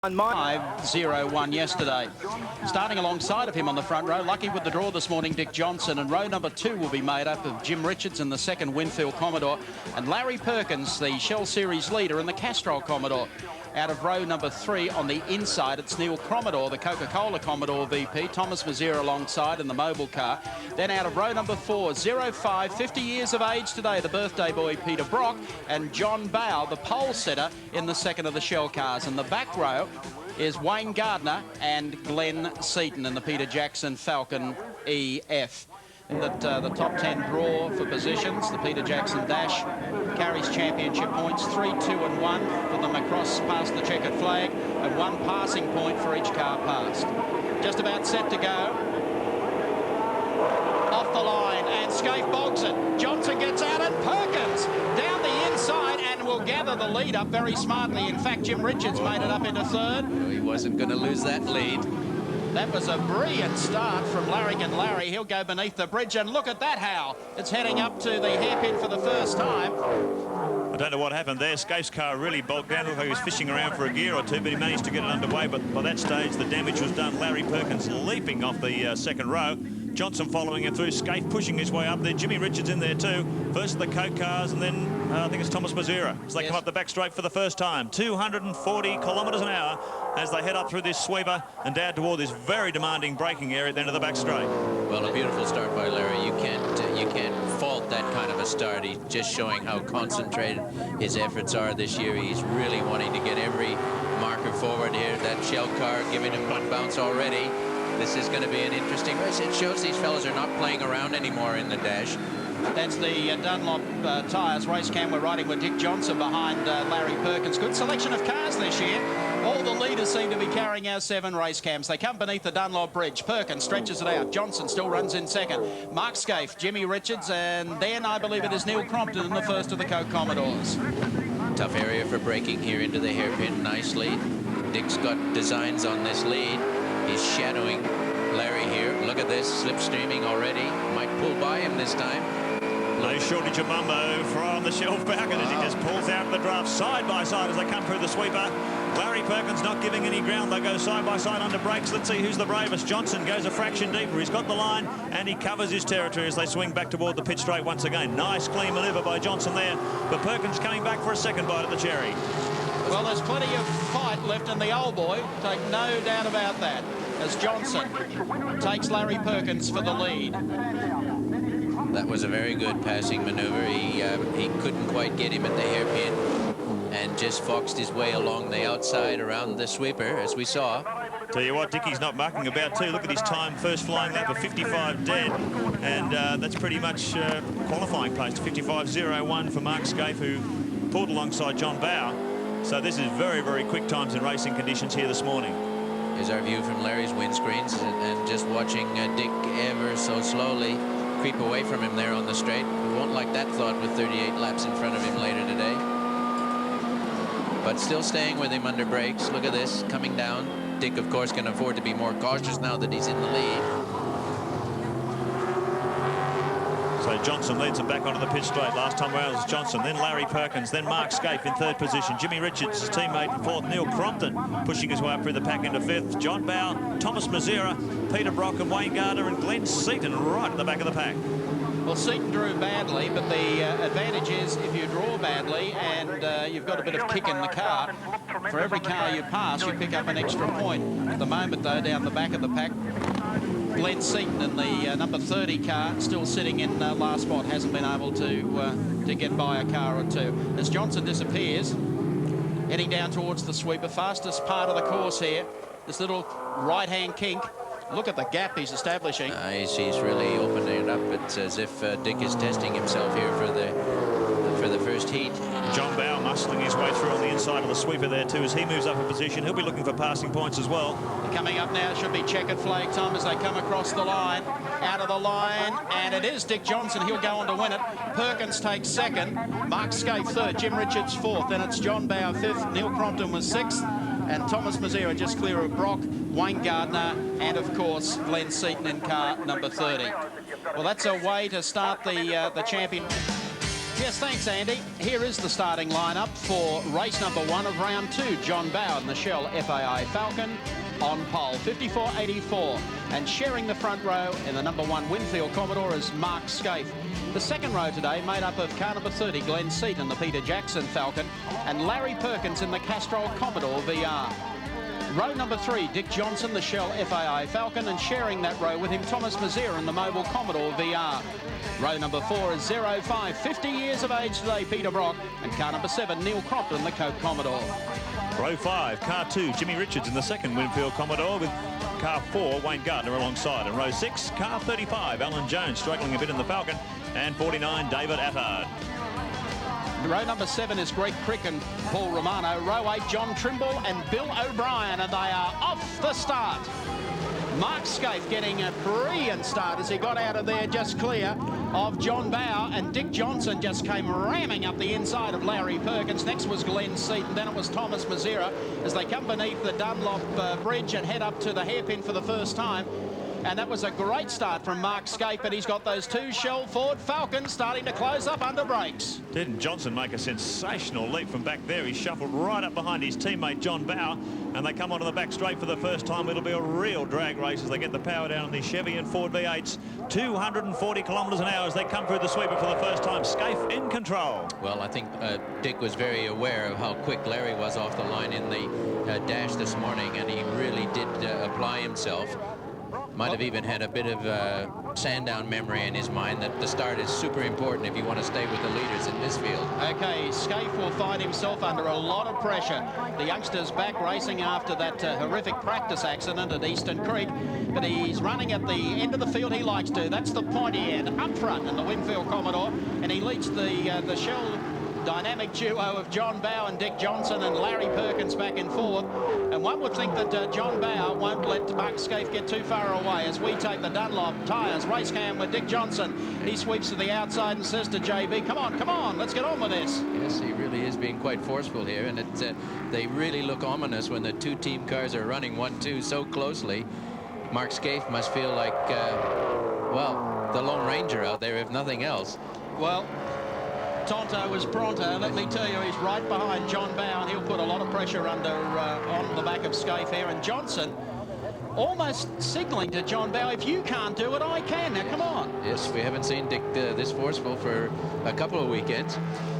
5-0-1 yesterday. Starting alongside of him on the front row, lucky with the draw this morning, Dick Johnson, and row number 2 will be made up of Jim Richards in the second, Winfield Commodore, and Larry Perkins, the Shell Series leader, in the Castrol Commodore. Out of row number 3 on the inside, it's Neil Commodore, the Coca-Cola Commodore VP, Thomas Maziere alongside in the mobile car. Then out of row number 4, 05, 50 years of age today, the birthday boy Peter Brock, and John Bow, the pole setter, in the second of the Shell cars. And the back row is Wayne Gardner and Glenn Seaton in the Peter Jackson Falcon EF. In the top 10 draw for positions, the Peter Jackson Dash carries championship points, 3, 2 and 1 for them across past the checkered flag, and 1 passing point for each car passed. Just about set to go. Off the line, and Scaife bogs it. Johnson gets out, and Perkins down the inside and will gather the lead up very smartly. In fact, Jim Richards made it up into third. He wasn't going to lose that lead. That was a brilliant start from Larrigan Larry. He'll go beneath the bridge, and look at that, Hal. It's heading up to the hairpin for the first time. I don't know what happened there. Scaife's car really bulked down. Looked like he was fishing around for a gear or two, but he managed to get it underway. But by that stage, the damage was done. Larry Perkins leaping off the second row. Johnson following him through. Scaife pushing his way up there. Jimmy Richards in there too. First the Coke cars, and then I think it's Thomas Maziere. So they come up the back straight for the first time. 240 kilometres an hour as they head up through this sweeper and down toward this very demanding braking area at the end of the back straight. Well, a beautiful start by Larry. You can't fault that kind of a start. He's just showing how concentrated his efforts are this year. He's really wanting to get every marker forward here. That Shell car giving him 1 bounce already. This is going to be an interesting race. It shows these fellas are not playing around anymore in the dash. That's the Dunlop tyres race cam. We're riding with Dick Johnson behind Larry Perkins. Good selection of cars this year. All the leaders seem to be carrying our 7 race cams. They come beneath the Dunlop bridge. Perkins stretches it out. Johnson still runs in second. Mark Scaife, Jimmy Richards, and then I believe it is Neil Crompton in the first of the Coke Commodores. Tough area for braking here into the hairpin nicely. Dick's got designs on this lead. He's shadowing Larry here. Look at this, slipstreaming already. Might pull by him this time. No shortage of Mumbo from the Shell Falcon as he just pulls out the draft side by side as they come through the sweeper. Larry Perkins not giving any ground. They go side by side under brakes. Let's see who's the bravest. Johnson goes a fraction deeper. He's got the line and he covers his territory as they swing back toward the pit straight once again. Nice clean manoeuvre by Johnson there, but Perkins coming back for a second bite at the cherry. Well, there's plenty of fight left in the old boy. Take no doubt about that, as Johnson takes Larry Perkins for the lead. That was a very good passing maneuver. He couldn't quite get him at the hairpin and just foxed his way along the outside around the sweeper, as we saw. Tell you what, Dickie's not mucking about too. Look at his time, first flying lap of 55 dead, and that's pretty much qualifying pace. 55.01 for Mark Scaife, who pulled alongside John Bow. So this is very, very quick times in racing conditions here this morning. Here's our view from Larry's windscreens, and just watching Dick ever so slowly creep away from him there on the straight. We won't like that thought with 38 laps in front of him later today. But still staying with him under brakes. Look at this, coming down. Dick, of course, can afford to be more cautious now that he's in the lead. So Johnson leads him back onto the pit straight. Last time around was Johnson, then Larry Perkins, then Mark Scaife in third position. Jimmy Richards, his teammate in fourth. Neil Crompton pushing his way up through the pack into fifth. John Bow, Thomas Maziere, Peter Brock and Wayne Gardner, and Glenn Seaton right at the back of the pack. Well, Seaton drew badly, but the advantage is if you draw badly and you've got a bit of kick in the car, for every car you pass, you pick up an extra point. At the moment, though, down the back of the pack, Glenn Seaton in the number 30 car, still sitting in last spot, hasn't been able to get by a car or two. As Johnson disappears, heading down towards the sweeper, fastest part of the course here, this little right-hand kink. Look at the gap he's establishing. He's really opening it up. It's as if Dick is testing himself here for the first heat. John Bow muscling his way through on the inside of the sweeper there too as he moves up a position. He'll be looking for passing points as well. Coming up now should be checkered flag time as they come across the line. Out of the line, and it is Dick Johnson. He'll go on to win it. Perkins takes second. Mark Scaife third. Jim Richards fourth. Then it's John Bow fifth. Neil Crompton was sixth. And Thomas Maziere just clear of Brock, Wayne Gardner, and of course Glenn Seaton in car number 30. Well, that's a way to start the champion. Yes, thanks, Andy. Here is the starting lineup for race number 1 of round 2. John Bower in the Shell FAI Falcon on pole, 54.84. And sharing the front row in the number 1 Winfield Commodore is Mark Scaife. The second row today made up of car number 30, Glenn Seaton, the Peter Jackson Falcon, and Larry Perkins in the Castrol Commodore VR. Row number 3, Dick Johnson, the Shell FAI Falcon, and sharing that row with him, Thomas Mazera in the Mobile Commodore VR. Row number 4 is 05, 50 years of age today, Peter Brock, and car number 7, Neil Crompton, the Coke Commodore. Row 5, car 2, Jimmy Richards in the second Winfield Commodore with car 4, Wayne Gardner alongside. And row 6, car 35, Alan Jones struggling a bit in the Falcon, and 49, David Attard. Row number 7 is Greg Crick and Paul Romano. Row 8, John Trimble and Bill O'Brien, and they are off the start. Mark Scaife getting a brilliant start as he got out of there just clear of John Bower, and Dick Johnson just came ramming up the inside of Larry Perkins. Next was Glenn Seaton, then it was Thomas Mazera as they come beneath the Dunlop bridge and head up to the hairpin for the first time. And that was a great start from Mark Scaife, but he's got those 2 Shell Ford Falcons starting to close up under brakes. Didn't Johnson make a sensational leap from back there? He shuffled right up behind his teammate John Bower, and they come onto the back straight for the first time. It'll be a real drag race as they get the power down on these Chevy and Ford V8s. 240 kilometres an hour as they come through the sweeper for the first time. Scaife in control. Well, I think Dick was very aware of how quick Larry was off the line in the dash this morning, and he really did apply himself. Might have even had a bit of Sandown memory in his mind that the start is super important if you want to stay with the leaders in this field. Okay, Scaife will find himself under a lot of pressure. The youngster's back racing after that horrific practice accident at Eastern Creek, but he's running at the end of the field he likes to. That's the pointy end up front in the Winfield Commodore, and he leads the Shell dynamic duo of John Bower and Dick Johnson and Larry Perkins back and forth. And one would think that John Bower won't let Mark Scaife get too far away as we take the Dunlop tyres race cam with Dick Johnson. He sweeps to the outside and says to JB, come on, let's get on with this. Yes, he really is being quite forceful here, and they really look ominous when the 2 team cars are running 1-2 so closely. Mark Scaife must feel like, well, the Lone Ranger out there, if nothing else. Well, Tonto is pronto. Let me tell you, he's right behind John Bower, and he'll put a lot of pressure under on the back of Scaife here. And Johnson almost signalling to John Bower, if you can't do it, I can. Now, come on. Yes, we haven't seen Dick this forceful for a couple of weekends.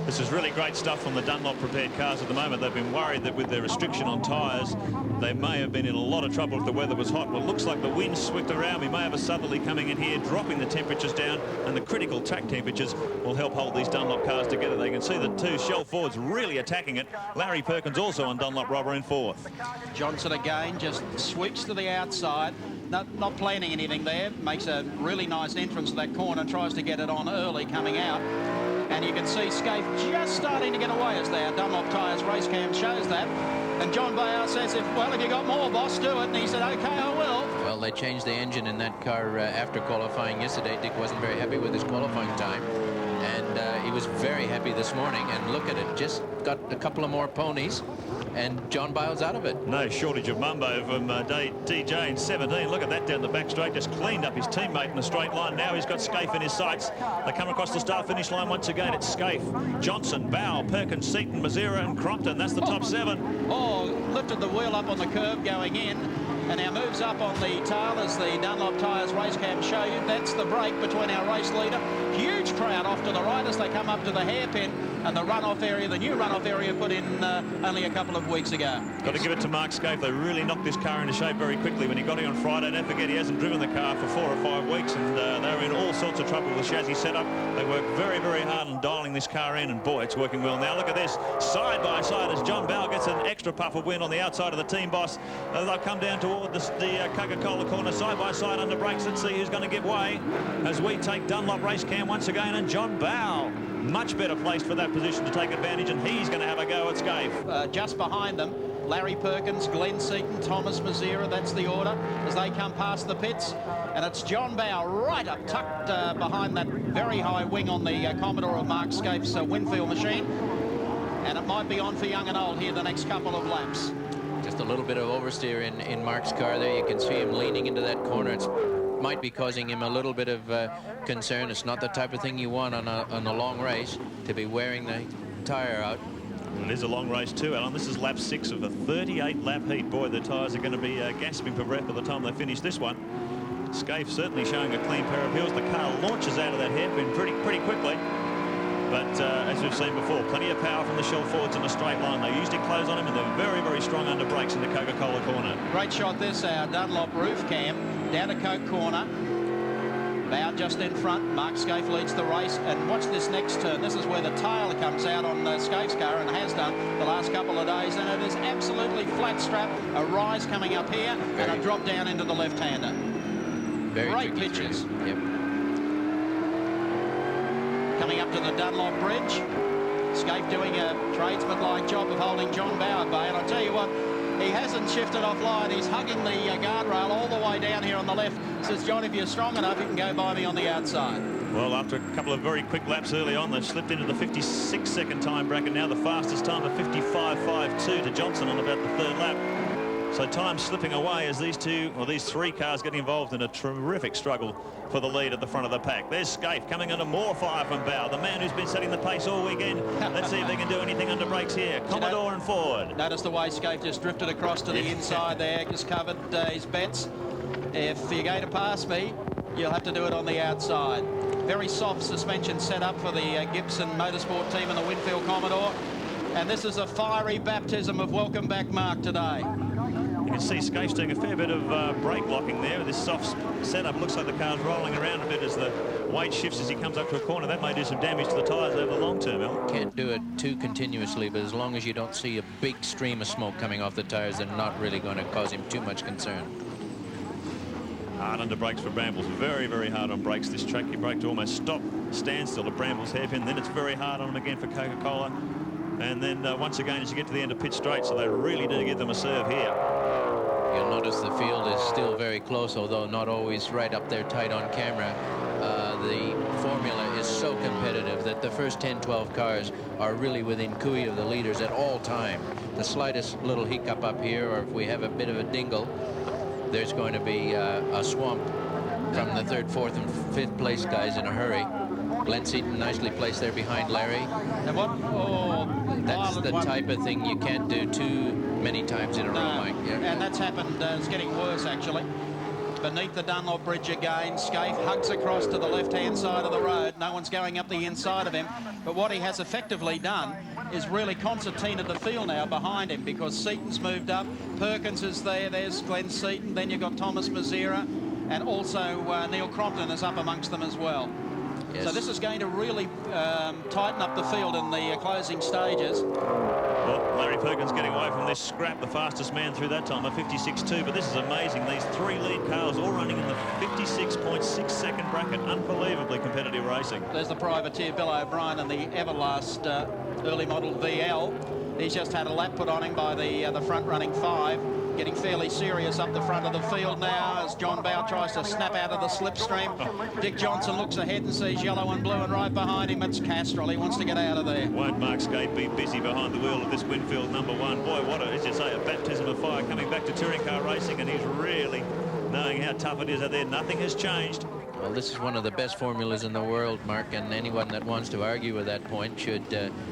This is really great stuff from the Dunlop prepared cars at the moment. They've been worried that with their restriction on tyres, they may have been in a lot of trouble if the weather was hot. Well, it looks like the wind swept around. We may have a southerly coming in here, dropping the temperatures down, and the critical track temperatures will help hold these Dunlop cars together. They can see the 2 Shell Fords really attacking it. Larry Perkins also on Dunlop rubber in 4th. Johnson again just sweeps to the outside. Not planning anything there. Makes a really nice entrance to that corner, tries to get it on early coming out. And you can see Scaife just starting to get away as their Dunlop tyres race cam shows that. And John Bower says, if you got more, boss, do it. And he said, OK, I will. Well, they changed the engine in that car after qualifying yesterday. Dick wasn't very happy with his qualifying time. And he was very happy this morning. And look at it, just got a couple of more ponies. And John Bower's out of it. No shortage of mumbo from DJ in 17. Look at that down the back straight. Just cleaned up his teammate in a straight line. Now he's got Scaife in his sights. They come across the start-finish line once again. It's Scaife, Johnson, Bower, Perkins, Seaton, Mazera and Crompton. That's the top 7. Oh, lifted the wheel up on the curve going in. And now moves up on the tail as the Dunlop tyres race cam show you. That's the break between our race leader. Huge crowd off to the right as they come up to the hairpin and the runoff area, the new runoff area put in only a couple of weeks ago. Got to give it to Mark Scaife. They really knocked this car into shape very quickly when he got here on Friday. Don't forget, he hasn't driven the car for 4 or 5 weeks, and they were in all sorts of trouble with the chassis setup. They worked very, very hard on dialing this car in, and boy, it's working well now. Look at this, side by side as John Bower gets an extra puff of wind on the outside of the team boss. They'll come down toward the Coca-Cola corner, side by side under brakes. Let's see who's going to give way as we take Dunlop race cam once again, and John Bower much better placed for that position to take advantage, and he's going to have a go at Scaife. Just behind them, Larry Perkins, Glenn Seaton, Thomas Mazera, that's the order as they come past the pits. And it's John Bower right up tucked behind that very high wing on the Commodore of Mark Scaife's Winfield machine. And it might be on for young and old here the next couple of laps. Just a little bit of oversteer in Mark's car there. You can see him leaning into that corner. It's might be causing him a little bit of concern. It's not the type of thing you want on a long race, to be wearing the tire out. It is a long race too, Alan. This is lap 6 of a 38-lap heat. Boy, the tyres are going to be gasping for breath by the time they finish this one. Scaife certainly showing a clean pair of heels. The car launches out of that hairpin pretty quickly. But as we've seen before, plenty of power from the Shell Fords in a straight line. They usually close on him, and they're very, very strong under brakes in the Coca-Cola corner. Great shot this, our Dunlop roof cam down to Coke corner. Bow just in front. Mark Scaife leads the race. And watch this next turn. This is where the tail comes out on Scaife's car, and has done the last couple of days. And it is absolutely flat strap. A rise coming up here and a drop down into the left-hander. Very great pitches. Yep. Coming up to the Dunlop Bridge. Scaife doing a tradesman-like job of holding John Bow at bay. And I'll tell you what, he hasn't shifted offline. He's hugging the guardrail all the way down here on the left. Says, John, if you're strong enough, you can go by me on the outside. Well, after a couple of very quick laps early on, they've slipped into the 56-second time bracket. Now the fastest time of 55.52 to Johnson on about the third lap. So time slipping away as these three cars get involved in a terrific struggle for the lead at the front of the pack. There's Scaife coming under more fire from Bow, the man who's been setting the pace all weekend. Let's see if they can do anything under brakes here. Commodore and Ford. Notice the way Scaife just drifted across to the inside there, just covered his bets. If you're going to pass me, you'll have to do it on the outside. Very soft suspension set up for the Gibson Motorsport team and the Winfield Commodore. And this is a fiery baptism of welcome back Mark today. You can see Scaife doing a fair bit of brake locking there with this soft setup. Looks like the car's rolling around a bit as the weight shifts as he comes up to a corner. That may do some damage to the tyres over the long term, Al. Can't do it too continuously, but as long as you don't see a big stream of smoke coming off the tyres, they're not really going to cause him too much concern. Hard under brakes for Brambles. Very, very hard on brakes this track. You brake to almost stop, standstill at Brambles hairpin. Then it's very hard on them again for Coca-Cola. And then once again as you get to the end of pit straight, so they really do give them a serve here. You'll notice the field is still very close, although not always right up there tight on camera. The formula is so competitive that the first 10-12 cars are really within cooey of the leaders at all time. The slightest little hiccup up here, or if we have a bit of a dingle, there's going to be a swamp from the 3rd, 4th, and 5th place guys in a hurry. Glenn Seaton nicely placed there behind Larry. And what? Oh, that's the type of thing you can't do too many times in a row, Mike. Yeah. And that's happened. It's getting worse, actually. Beneath the Dunlop Bridge again, Scaife hugs across to the left-hand side of the road. No one's going up the inside of him. But what he has effectively done is really concertinaed the field now behind him, because Seaton's moved up. Perkins is there. There's Glenn Seaton. Then you've got Thomas Mazera. And also Neil Crompton is up amongst them as well. Yes. So this is going to really tighten up the field in the closing stages. Well, Larry Perkins getting away from this scrap, the fastest man through that time, a 56.2. But this is amazing. These three lead cars all running in the 56.6-second bracket. Unbelievably competitive racing. There's the privateer Bill O'Brien and the Everlast early model VL. He's just had a lap put on him by the front-running 5. Getting fairly serious up the front of the field now as John Bow tries to snap out of the slipstream. Dick Johnson looks ahead and sees yellow and blue, and right behind him it's Castrol. He wants to get out of there. Won't Mark Scaife be busy behind the wheel of this Winfield number 1? Boy, what as you say, a baptism of fire coming back to touring car racing, and he's really knowing how tough it is out there. Nothing has changed. Well, this is one of the best formulas in the world, Mark, and anyone that wants to argue with that point should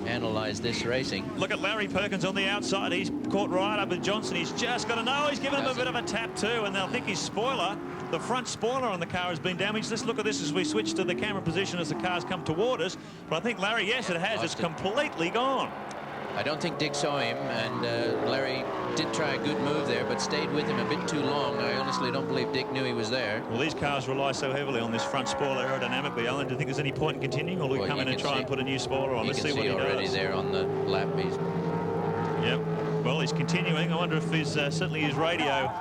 analyze this racing. Look at Larry Perkins on the outside. He's caught right up with Johnson. He's just got to know. He's given him a bit of a tap too, and they'll think his spoiler, the front spoiler on the car, has been damaged. Let's look at this as we switch to the camera position as the cars come toward us. But I think, Larry, yes, it has. It's completely gone. I don't think Dick saw him, and Larry did try a good move there, but stayed with him a bit too long. I honestly don't believe Dick knew he was there. Well, these cars rely so heavily on this front spoiler aerodynamically. Alan, do you think there's any point in continuing, or will we come in and try and put a new spoiler on? Let's see what he does. You can see already there on the lap. Yep. Well, he's continuing. I wonder if his certainly his radio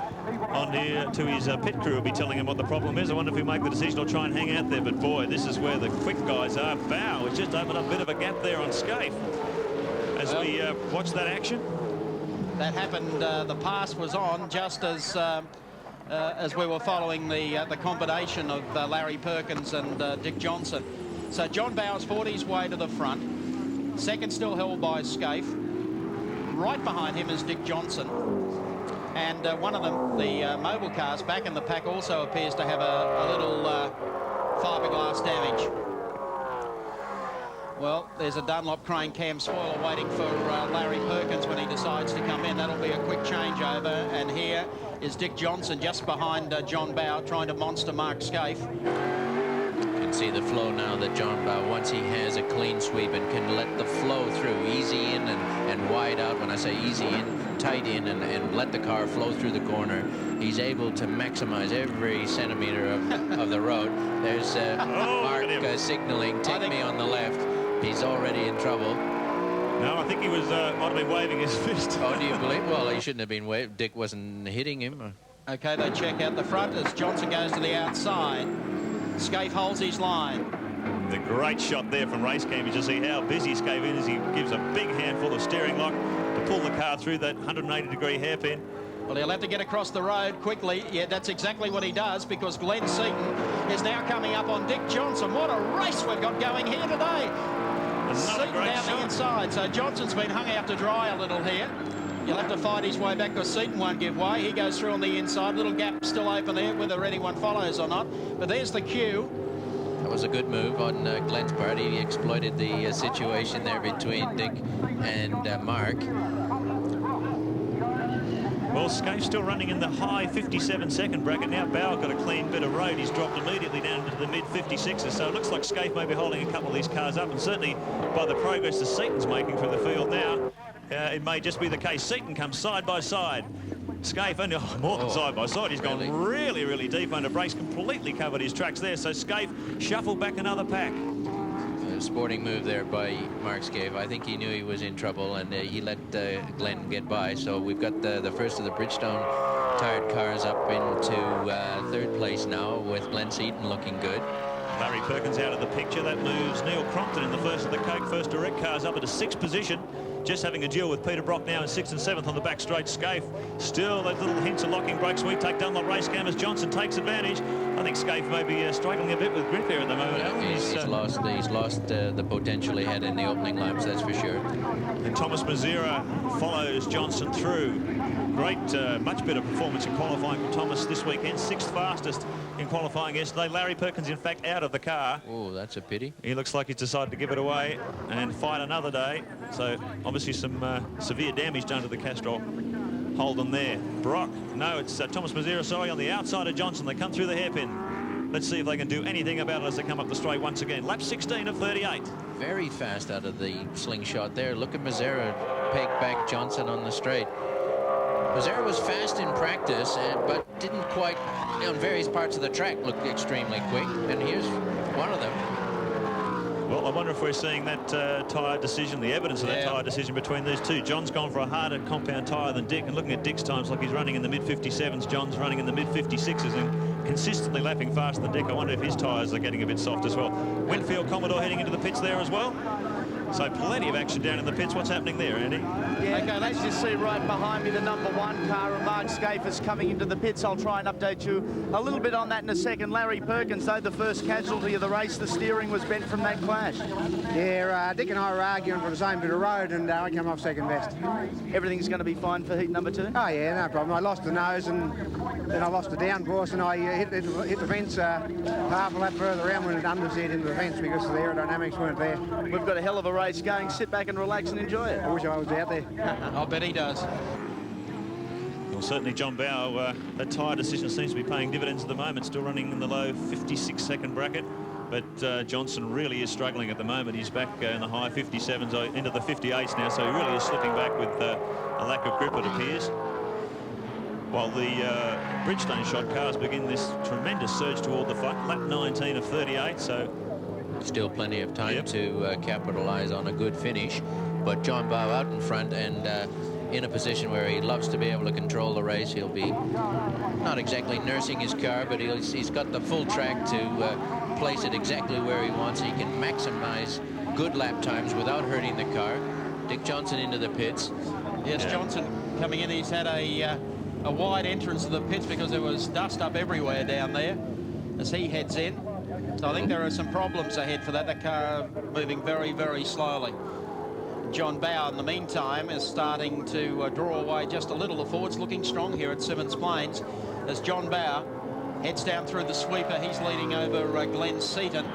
on here to his pit crew will be telling him what the problem is. I wonder if he'll make the decision or try and hang out there. But boy, this is where the quick guys are. Bow has just opened up a bit of a gap there on Scaife. As we watch that action. That happened, the pass was on just as we were following the combination of Larry Perkins and Dick Johnson. So John Bow's fought his way to the front. Second still held by Scaife. Right behind him is Dick Johnson. And one of them, the mobile cars back in the pack, also appears to have a little fiberglass damage. Well, there's a Dunlop crane cam spoiler waiting for Larry Perkins when he decides to come in. That'll be a quick changeover. And here is Dick Johnson just behind John Bowe, trying to monster Mark Scaife. You can see the flow now that John Bowe, once he has a clean sweep and can let the flow through, easy in and wide out. When I say easy in, tight in, and let the car flow through the corner, he's able to maximize every centimeter of the road. There's Mark signaling, take me on the left. He's already in trouble. No, I think he was might have been waving his fist. Oh, do you believe? Well, he shouldn't have been waving. Dick wasn't hitting him. Okay, they check out the front as Johnson goes to the outside. Scaife holds his line. The great shot there from race cam. You just see how busy Scaife is. He gives a big handful of steering lock to pull the car through that 180-degree hairpin. Well, he'll have to get across the road quickly. Yeah, that's exactly what he does, because Glenn Seaton is now coming up on Dick Johnson. What a race we've got going here today. Seaton down the inside, so Johnson's been hung out to dry a little here. He'll have to fight his way back because Seaton won't give way. He goes through on the inside. Little gap still open there, whether anyone follows or not. But there's the cue. That was a good move on Glenn's part. He exploited the situation there between Dick and Mark. Well, Scaife's still running in the high 57-second bracket. Now Bowe got a clean bit of road. He's dropped immediately down into the mid-56s. So it looks like Scaife may be holding a couple of these cars up. And certainly by the progress that Seaton's making through the field now, it may just be the case. Seaton comes side by side. Scaife, only more than side by side. He's gone really, really deep under brakes, completely covered his tracks there. So Scaife shuffled back another pack. A sporting move there by Mark Scaife. I think he knew he was in trouble, and he let Glenn get by. So we've got the first of the Bridgestone tired cars up into third place now, with Glenn Seaton looking good. Larry Perkins out of the picture. That moves Neil Crompton in the first of the Coke First Direct cars up into 6th position. Just having a duel with Peter Brock now in 6th and 7th on the back straight. Scaife still those little hints of locking brakes. We take Dunlop race cam as Johnson takes advantage. I think Scaife may be struggling a bit with grip there at the moment. Yeah, he's lost the potential he had in the opening laps, that's for sure. And Thomas Mazera follows Johnson through. Great, much better performance in qualifying for Thomas this weekend. 6th fastest in qualifying yesterday. Larry Perkins, in fact, out of the car. Oh, that's a pity. He looks like he's decided to give it away and fight another day. So obviously some severe damage done to the Castrol Holden there. Brock, no, it's Thomas Mazera, sorry, on the outside of Johnson. They come through the hairpin. Let's see if they can do anything about it as they come up the straight once again. Lap 16 of 38. Very fast out of the slingshot there. Look at Mazera peg back Johnson on the straight. Mazera was fast in practice, but didn't quite, on various parts of the track, look extremely quick. And here's one of them. Well, I wonder if we're seeing that tyre decision, the evidence of that tyre decision between these two. John's gone for a harder compound tyre than Dick, and looking at Dick's times, like he's running in the mid-57s, John's running in the mid-56s and consistently lapping faster than Dick. I wonder if his tyres are getting a bit soft as well. Winfield Commodore heading into the pits there as well. So plenty of action down in the pits. What's happening there, Andy? Yeah, okay, let's just see right behind me the #1 car, and Mark Scaife is coming into the pits. I'll try and update you a little bit on that in a second. Larry Perkins, though, the first casualty of the race. The steering was bent from that clash. Yeah, Dick and I were arguing for the same bit of road, and I came off second best. Everything's going to be fine for heat #2? Oh, yeah, no problem. I lost the nose, and then I lost the downforce, and I hit the fence half a lap further around when it understeered into the fence because the aerodynamics weren't there. We've got a hell of a race going. Sit back and relax and enjoy it. I wish I was out there. I'll bet he does. Well, certainly John Bowe, that tyre decision seems to be paying dividends at the moment. Still running in the low 56-second bracket. But Johnson really is struggling at the moment. He's back in the high 57s, into the 58s now, so he really is slipping back with a lack of grip, it appears. While the Bridgestone shot cars begin this tremendous surge toward the front. Lap 19 of 38, so... Still plenty of time to capitalize on a good finish, but John Bowe out in front and in a position where he loves to be able to control the race. He'll be not exactly nursing his car, but he's got the full track to place it exactly where he wants. He can maximize good lap times without hurting the car. Dick Johnson into the pits. Yes, Johnson coming in. He's had a wide entrance to the pits because there was dust up everywhere down there as he heads in. So I think there are some problems ahead for that. The car moving very, very slowly. John Bower, in the meantime, is starting to draw away just a little. The forward's looking strong here at Symmons Plains as John Bower heads down through the sweeper. He's leading over Glenn Seaton.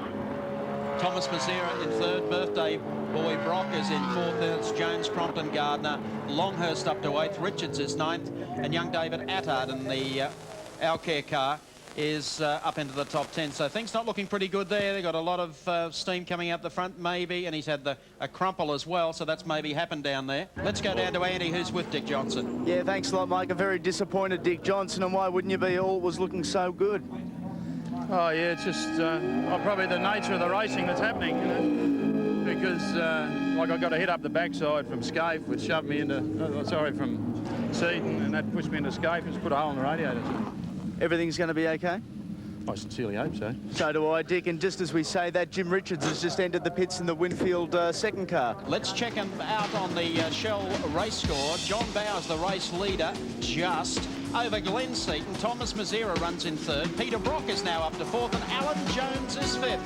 Thomas Mazzera in third. Birthday boy Brock is in fourth. Then it's Jones, Crompton, Gardner. Longhurst up to eighth. Richards is ninth. And young David Attard in the Alcare car is up into the top 10. So things not looking pretty good there. They've got a lot of steam coming out the front, maybe. And he's had a crumple as well. So that's maybe happened down there. Let's go down to Andy, who's with Dick Johnson. Yeah, thanks a lot, Mike. A very disappointed Dick Johnson. And why wouldn't you be? All was looking so good. Oh, yeah, it's just probably the nature of the racing that's happening, you know, because, like, I got a hit up the backside from Scaife, which shoved me into, from Seaton, and that pushed me into Scaife and put a hole in the radiator. Everything's going to be okay? I sincerely hope so. So do I, Dick. And just as we say that, Jim Richards has just entered the pits in the Winfield second car. Let's check him out on the Shell race score. John Bower's the race leader, just over Glenn Seaton. Thomas Mazzera runs in third. Peter Brock is now up to fourth, and Alan Jones is fifth.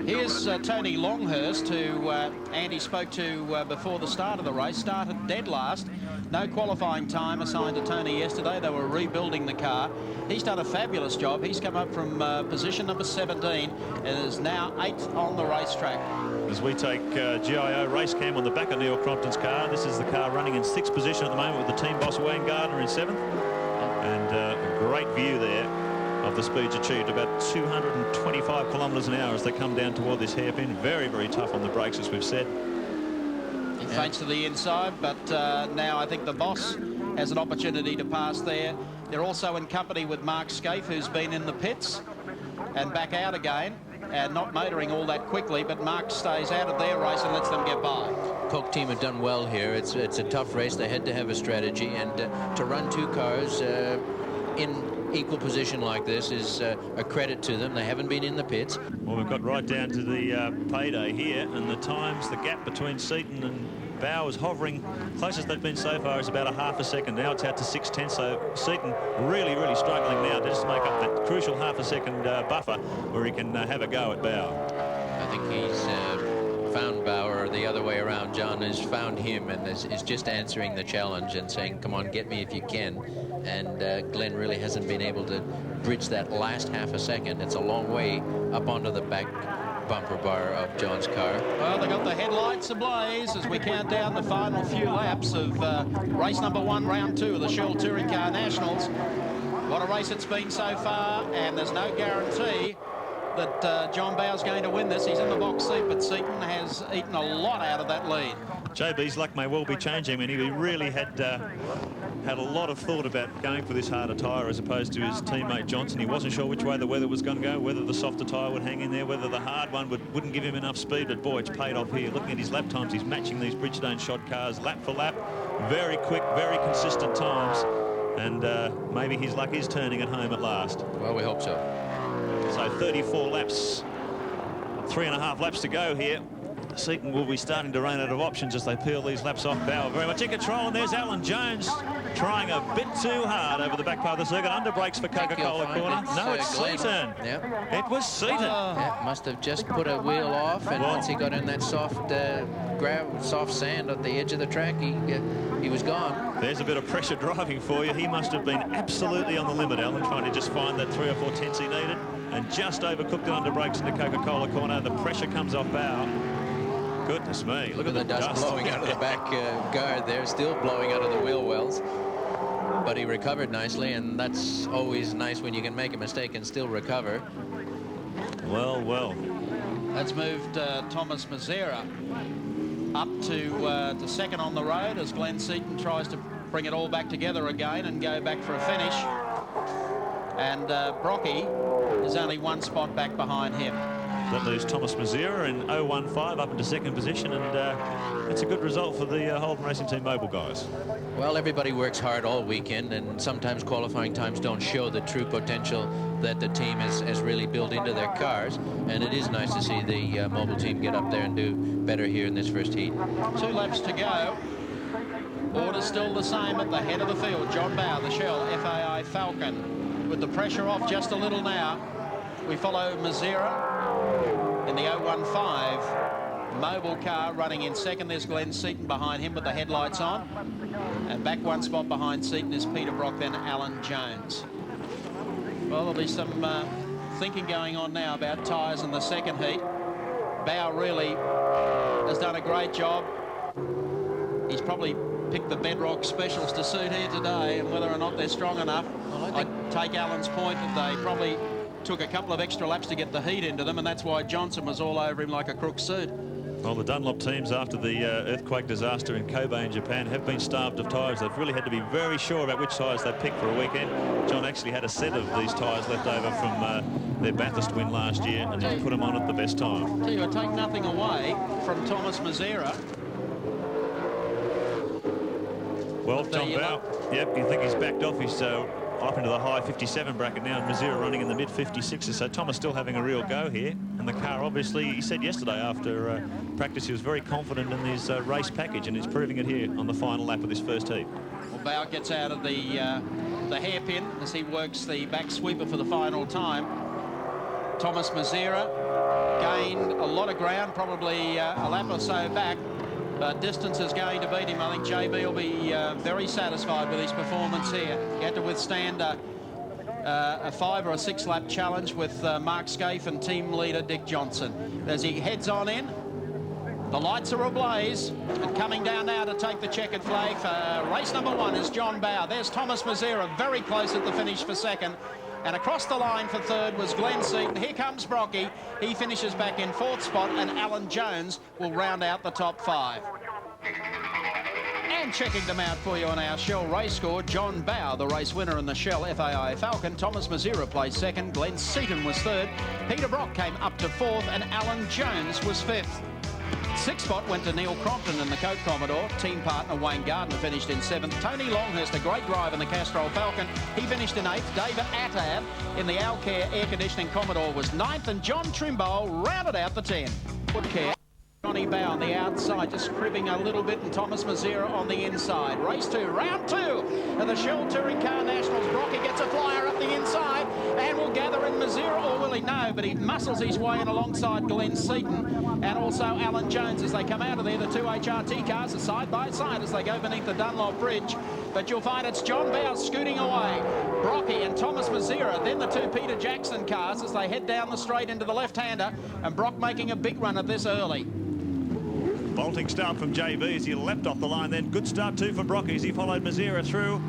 Here's Tony Longhurst, who Andy spoke to before the start of the race. Started dead last. No qualifying time assigned to Tony yesterday. They were rebuilding the car. He's done a fabulous job. He's come up from position number 17 and is now 8th on the racetrack. As we take GIO race cam on the back of Neil Crompton's car, this is the car running in 6th position at the moment with the team boss Wayne Gardner in 7th. And a great view there of the speeds achieved, about 225 kilometres an hour as they come down toward this hairpin. Very, very tough on the brakes, as we've said. He feints to the inside, but now I think the boss has an opportunity to pass there. They're also in company with Mark Scaife, who's been in the pits and back out again, and not motoring all that quickly, but Mark stays out of their race and lets them get by. Coke team have done well here. It's a tough race. They had to have a strategy, and to run two cars in equal position like this is a credit to them. They haven't been in the pits. Well, we've got right down to the payday here, and the times, the gap between Seaton and Bower is hovering. Closest they've been so far is about a half a second. Now it's out to 6/10, so Seaton really, really struggling now to just make up that crucial half a second buffer where he can have a go at Bower. I think he's found Bower, or the other way around. John has found him and is just answering the challenge and saying, come on, get me if you can. And Glenn really hasn't been able to bridge that last half a second. It's a long way up onto the back bumper bar of John's car. Well, they got the headlights ablaze as we count down the final few laps of race number 1, round 2 of the Shell Touring Car Nationals. What a race it's been so far, and there's no guarantee that John Bower's going to win this. He's in the box seat, but Seaton has eaten a lot out of that lead. JB's luck may well be changing. I mean, he really had a lot of thought about going for this harder tyre as opposed to his teammate Johnson. He wasn't sure which way the weather was going to go, whether the softer tyre would hang in there, whether the hard one wouldn't give him enough speed. But boy, it's paid off here. Looking at his lap times, he's matching these Bridgestone shot cars lap for lap. Very quick, very consistent times. And maybe his luck is turning at home at last. Well, we hope so. So 34 laps, 3.5 laps to go here. Seaton will be starting to run out of options as they peel these laps off Bower. Very much in control, and there's Alan Jones trying a bit too hard over the back part of the circuit. Under brakes for Coca-Cola corner. No, it's Seaton. Yep. It was Seaton. Yeah, must have just put a wheel off, and once he got in that soft soft sand at the edge of the track, he was gone. There's a bit of pressure driving for you. He must have been absolutely on the limit, Alan, trying to just find that 3 or 4 tenths he needed, and just overcooked it under brakes into Coca-Cola corner. The pressure comes off Bower. Goodness me. Look at the dust blowing out of the back guard there, still blowing out of the wheel wells. But he recovered nicely, and that's always nice when you can make a mistake and still recover. Well, well. That's moved Thomas Mazzera up to second on the road as Glenn Seaton tries to bring it all back together again and go back for a finish. And Brocky is only 1 spot back behind him. That leaves Thomas Mazzera in 0.15 up into second position, and it's a good result for the Holden Racing Team Mobile guys. Well, everybody works hard all weekend, and sometimes qualifying times don't show the true potential that the team has really built into their cars, and it is nice to see the mobile team get up there and do better here in this first heat. 2 laps to go. Order's still the same at the head of the field. John Bower, the Shell FAI Falcon, with the pressure off just a little now. We follow Mazzera in the 015 Mobile car running in second. There's Glenn Seaton behind him with the headlights on. And back one spot behind Seaton is Peter Brock, then Alan Jones. Well, there'll be some thinking going on now about tyres in the second heat. Bow really has done a great job. He's probably picked the Bedrock specials to suit here today, and whether or not they're strong enough, well, I'd take Alan's point that they probably took a couple of extra laps to get the heat into them, and that's why Johnson was all over him like a crook suit. Well, the Dunlop teams, after the earthquake disaster in Kobe in Japan, have been starved of tyres. They've really had to be very sure about which tyres they pick for a weekend. John actually had a set of these tyres left over from their Bathurst win last year, and he put them on at the best time. Tell you, I take nothing away from Thomas Mazera. Well, Tom Bow, yep, you think he's backed off. He's up into the high 57 bracket now, and Mazera running in the mid 56s. So Thomas still having a real go here. And the car, obviously, he said yesterday after practice he was very confident in his race package, and he's proving it here on the final lap of this first heat. Well, Bow gets out of the hairpin as he works the back sweeper for the final time. Thomas Mazera gained a lot of ground, probably a lap or so back. But distance is going to beat him. I think JB will be very satisfied with his performance here. He had to withstand a 5 or a 6 lap challenge with Mark Scaife and team leader Dick Johnson. As he heads on in, the lights are ablaze, and coming down now to take the checkered flag for race number 1 is John Bow. There's Thomas Mazera very close at the finish for second. And across the line for third was Glenn Seaton. Here comes Brocky. He finishes back in 4th spot, and Alan Jones will round out the top 5. And checking them out for you on our Shell race score, John Bow, the race winner in the Shell FAI Falcon. Thomas Mazera placed second. Glenn Seaton was third. Peter Brock came up to 4th, and Alan Jones was 5th. 6th spot went to Neil Crompton in the Coke Commodore. Team partner Wayne Gardner finished in 7th. Tony Longhurst, a great drive in the Castrol Falcon. He finished in 8th. David Attad in the Alcare air conditioning Commodore was 9th. And John Trimble rounded out the 10. Good care. Johnny Bow on the outside, just cribbing a little bit, and Thomas Mazera on the inside. Race 2, round 2 of the Shell Touring Car Nationals. Brocky gets a flyer up the inside and will gather in Mazera, or will he? No, but he muscles his way in alongside Glenn Seaton and also Alan Jones as they come out of there. The 2 HRT cars are side by side as they go beneath the Dunlop Bridge. But you'll find it's John Bow scooting away. Brocky and Thomas Mazera, then the 2 Peter Jackson cars as they head down the straight into the left-hander, and Brock making a big run at this early. Bolting start from JB as he leapt off the line then. Good start too for Brocky as he followed Mazera through.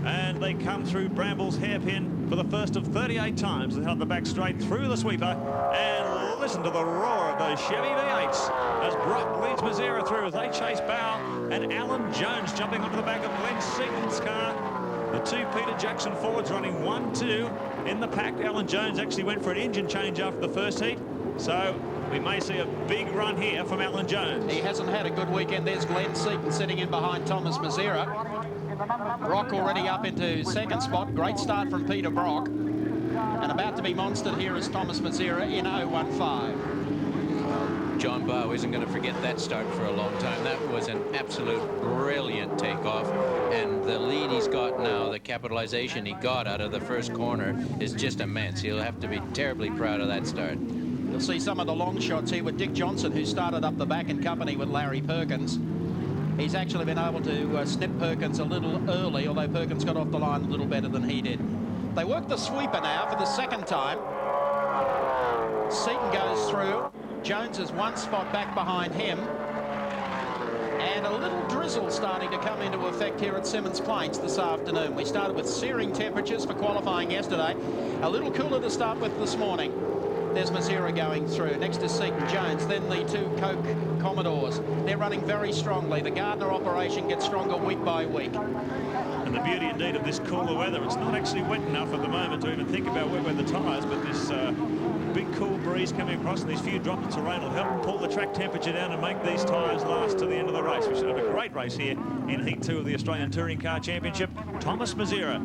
And they come through Bramble's hairpin for the first of 38 times. They held the back straight through the sweeper. And listen to the roar of those Chevy V8s as Brock leads Mazera through as they chase Bow. And Alan Jones jumping onto the back of Glenn Seaton's car. The 2 Peter Jackson Fords running 1-2 in the pack. Alan Jones actually went for an engine change after the first heat. So we may see a big run here from Alan Jones. He hasn't had a good weekend. There's Glenn Seaton sitting in behind Thomas Mazera. Brock already up into 2nd spot. Great start from Peter Brock. And about to be monstered here is Thomas Mazera in 015. John Bow isn't going to forget that start for a long time. That was an absolute brilliant takeoff. And the lead he's got now, the capitalization he got out of the first corner is just immense. He'll have to be terribly proud of that start. You'll see some of the long shots here with Dick Johnson, who started up the back in company with Larry Perkins. He's actually been able to snip Perkins a little early, although Perkins got off the line a little better than he did. They work the sweeper now for the 2nd time. Seaton goes through. Jones is 1 spot back behind him. And a little drizzle starting to come into effect here at Symmons Plains this afternoon. We started with searing temperatures for qualifying yesterday. A little cooler to start with this morning. There's Mazera going through. Next is Seaton Jones, then the 2 Coke Commodores. They're running very strongly. The Gardner operation gets stronger week by week. And the beauty indeed of this cooler weather, it's not actually wet enough at the moment to even think about wet weather tyres, but this big cool breeze coming across and these few droplets of rain will help pull the track temperature down and make these tyres last to the end of the race. We should have a great race here in Heat 2 of the Australian Touring Car Championship. Thomas Mazera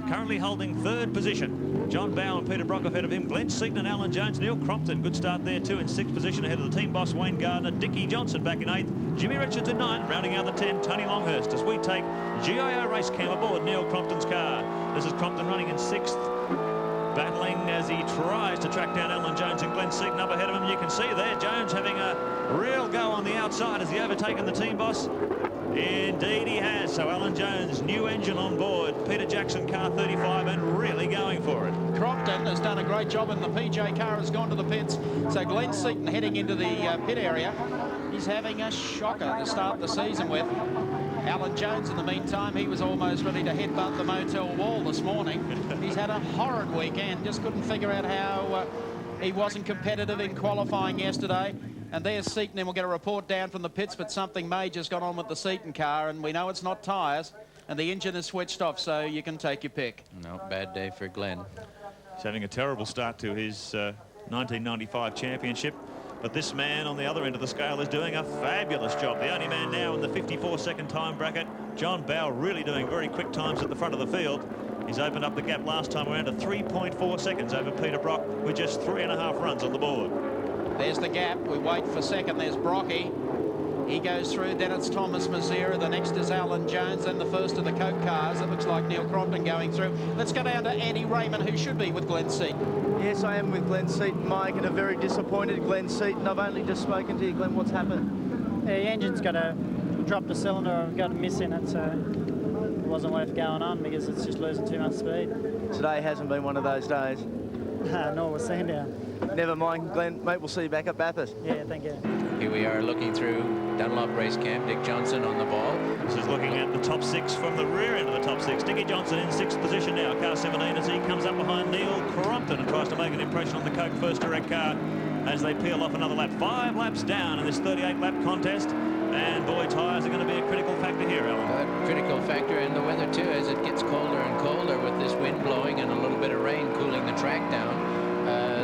currently holding 3rd position. John Bow and Peter Brock ahead of him. Glenn Seaton and Alan Jones. Neil Crompton, good start there too, in 6th position ahead of the team boss Wayne Gardner. Dickie Johnson back in 8th. Jimmy Richards in 9th, rounding out the 10. Tony Longhurst as we take GIO race cam aboard Neil Crompton's car. This is Crompton running in 6th. battling as he tries to track down Alan Jones and Glenn Seaton up ahead of him. You can see there Jones having a real go on the outside. Has he overtaken the team boss? Indeed he has. So Alan Jones, new engine on board, Peter Jackson car 35, and really going for it. Crompton has done a great job, and the PJ car has gone to the pits. So Glenn Seaton heading into the pit area. He's having a shocker to start the season with. Alan Jones, in the meantime, he was almost ready to headbutt the motel wall this morning. He's had a horrid weekend. Just couldn't figure out how he wasn't competitive in qualifying yesterday. And there's Seaton, and we'll get a report down from the pits, but something major's gone on with the Seaton car, and we know it's not tyres, and the engine is switched off, so you can take your pick. No, bad day for Glenn. He's having a terrible start to his 1995 championship. But this man on the other end of the scale is doing a fabulous job. The only man now in the 54-second time bracket. John Bowe really doing very quick times at the front of the field. He's opened up the gap last time around to 3.4 seconds over Peter Brock with just 3.5 runs on the board. There's the gap. We wait for second. There's Brocky. He goes through. Then it's Thomas Mazera. The next is Alan Jones. Then the first of the Coke cars. It looks like Neil Crompton going through. Let's go down to Andy Raymond, who should be with Glenn Seaton. Yes, I am with Glenn Seaton, Mike, and a very disappointed Glenn Seaton. I've only just spoken to you, Glenn. What's happened? The engine's got a dropped a cylinder or got a miss in it, so it wasn't worth going on because it's just losing too much speed. Today hasn't been one of those days. Nor was Sandown. Never mind, Glenn. Mate, we'll see you back at Bathurst. Yeah, thank you. Here we are looking through Dunlop race camp. Dick Johnson on the ball. This is looking at the top six from the rear end of the top six. Dickie Johnson in sixth position now, car 17, as he comes up behind Neil Crompton and tries to make an impression on the Coke first direct car as they peel off another lap. 5 laps down in this 38-lap contest. And boy, tyres are going to be a critical factor here, Alan. Critical factor in the weather too, as it gets colder and colder with this wind blowing and a little bit of rain cooling the track down.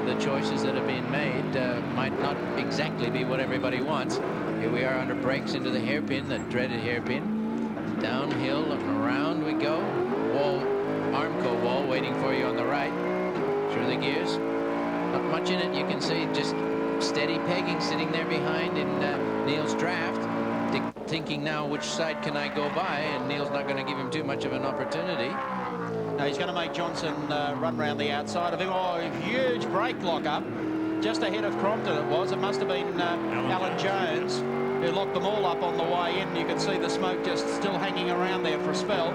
The choices that have been made might not exactly be what everybody wants. Here we are under brakes into the hairpin, the dreaded hairpin. Downhill and around we go. Wall, Armco wall waiting for you on the right. Through the gears. Not much in it, you can see just steady pegging sitting there behind in Neil's draft. Thinking now which side can I go by, and Neil's not going to give him too much of an opportunity. No, he's going to make Johnson run round the outside of him. Oh, a huge brake lock-up. Just ahead of Crompton it was. It must have been Alan Jones who locked them all up on the way in. You can see the smoke just still hanging around there for a spell.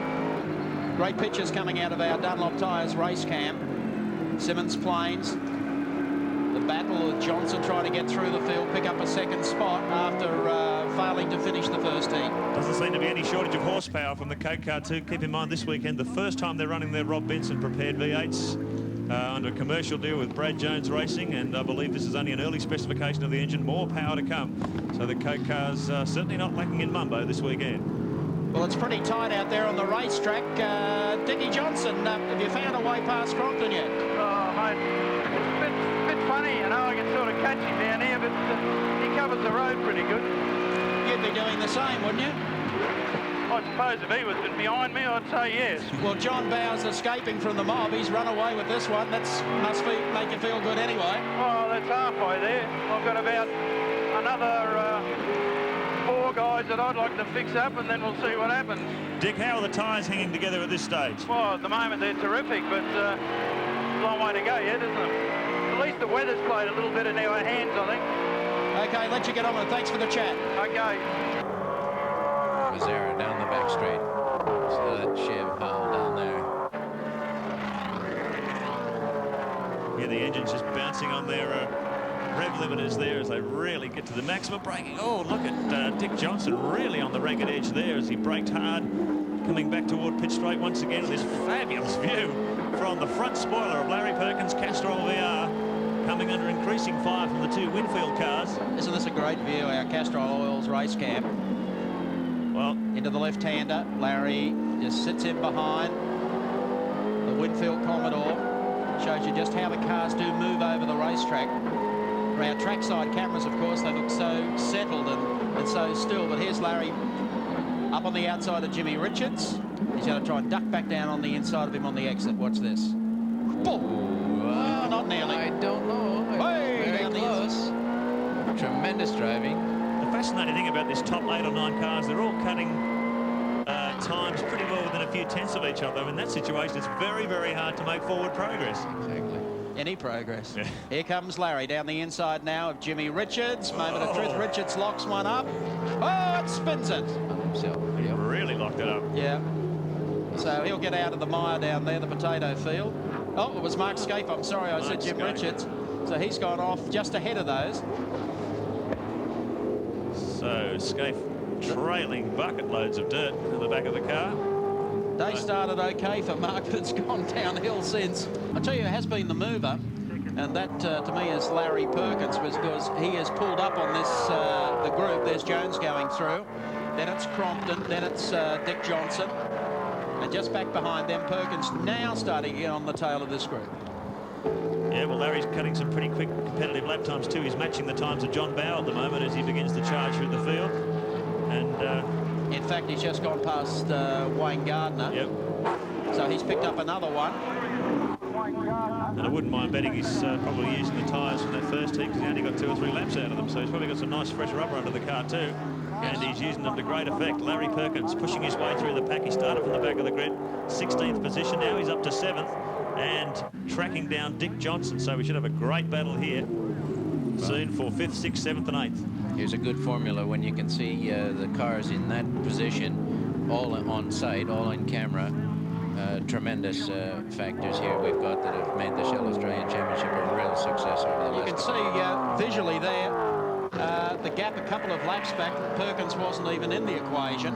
Great pictures coming out of our Dunlop Tyres race camp. Symmons Plains. The battle with Johnson trying to get through the field, pick up a second spot after failing to finish the first heat. Doesn't seem to be any shortage of horsepower from the Coke car too. Keep in mind this weekend, the first time they're running their Rob Benson prepared V8s under a commercial deal with Brad Jones Racing, and I believe this is only an early specification of the engine. More power to come. So the Coke cars certainly not lacking in mumbo this weekend. Well, it's pretty tight out there on the racetrack. Dickie Johnson, have you found a way past Crompton yet? Oh, mate, it's a bit funny, you know. I can sort of catch him down here, but he covers the road pretty good. You'd be doing the same, wouldn't you? I suppose if he was behind me, I'd say yes. Well, John Bowe's escaping from the mob. He's run away with this one. That must make you feel good anyway. Well, that's halfway there. I've got about another 4 guys that I'd like to fix up, and then we'll see what happens. Dick, how are the tyres hanging together at this stage? Well, at the moment they're terrific, but a long way to go yet, isn't it? At least the weather's played a little bit in our hands, I think. Okay, let you get on with it. Thanks for the chat. Okay. Mazera down the back straight. So that Chev Howell down there. Yeah, the engine's just bouncing on their rev limiters there as they really get to the maximum braking. Oh, look at Dick Johnson really on the ragged edge there as he braked hard, coming back toward pit straight once again. This fabulous view from the front spoiler of Larry Perkins' Castrol VR, coming under increasing fire from the 2 Winfield cars. Isn't this a great view, our Castrol Oils race camp? Well, into the left-hander. Larry just sits in behind. The Winfield Commodore shows you just how the cars do move over the racetrack. For our trackside cameras, of course, they look so settled and so still. But here's Larry up on the outside of Jimmy Richards. He's going to try and duck back down on the inside of him on the exit. Watch this. Boom! Oh, not nearly. I don't know. Way Very down the close. Tremendous driving. the fascinating thing about this top 8 or 9 cars, they're all cutting times pretty well within within a few tenths of each other. In that situation, it's very, very hard to make forward progress. Exactly. Any progress. Yeah. Here comes Larry down the inside now of Jimmy Richards. Moment of truth. Richards locks one up. Oh, it spins it. Himself. Yep. Really locked it up. Yeah. So he'll get out of the mire down there, the potato field. Oh, it was Mark Scaife. I'm sorry, I said Jim Scaife. Richards. So he's gone off just ahead of those. So Scaife trailing bucket loads of dirt in the back of the car. Day started okay for Mark, but it's gone downhill since. I tell you, it has been the mover, and that to me is Larry Perkins, because he has pulled up on this the group. There's Jones going through, then it's Crompton, then it's Dick Johnson, and just back behind them, Perkins now starting to get on the tail of this group. Yeah, well, Larry's cutting some pretty quick competitive lap times too. He's matching the times of John Bowe at the moment as he begins to charge through the field. And in fact, he's just gone past Wayne Gardner. Yep. So he's picked up another one. And I wouldn't mind betting he's probably using the tyres from that first heat because he only got 2 or 3 laps out of them. So he's probably got some nice fresh rubber under the car too. And he's using them to great effect. Larry Perkins pushing his way through the pack. He started from the back of the grid, 16th position. Now he's up to 7th and tracking down Dick Johnson. So we should have a great battle here soon for 5th, 6th, 7th and 8th. Here's a good formula when you can see the cars in that position, all on site, all in camera. Tremendous factors here we've got that have made the Shell Australian Championship a real success over the last You can see visually there the gap a couple of laps back. Perkins wasn't even in the equation.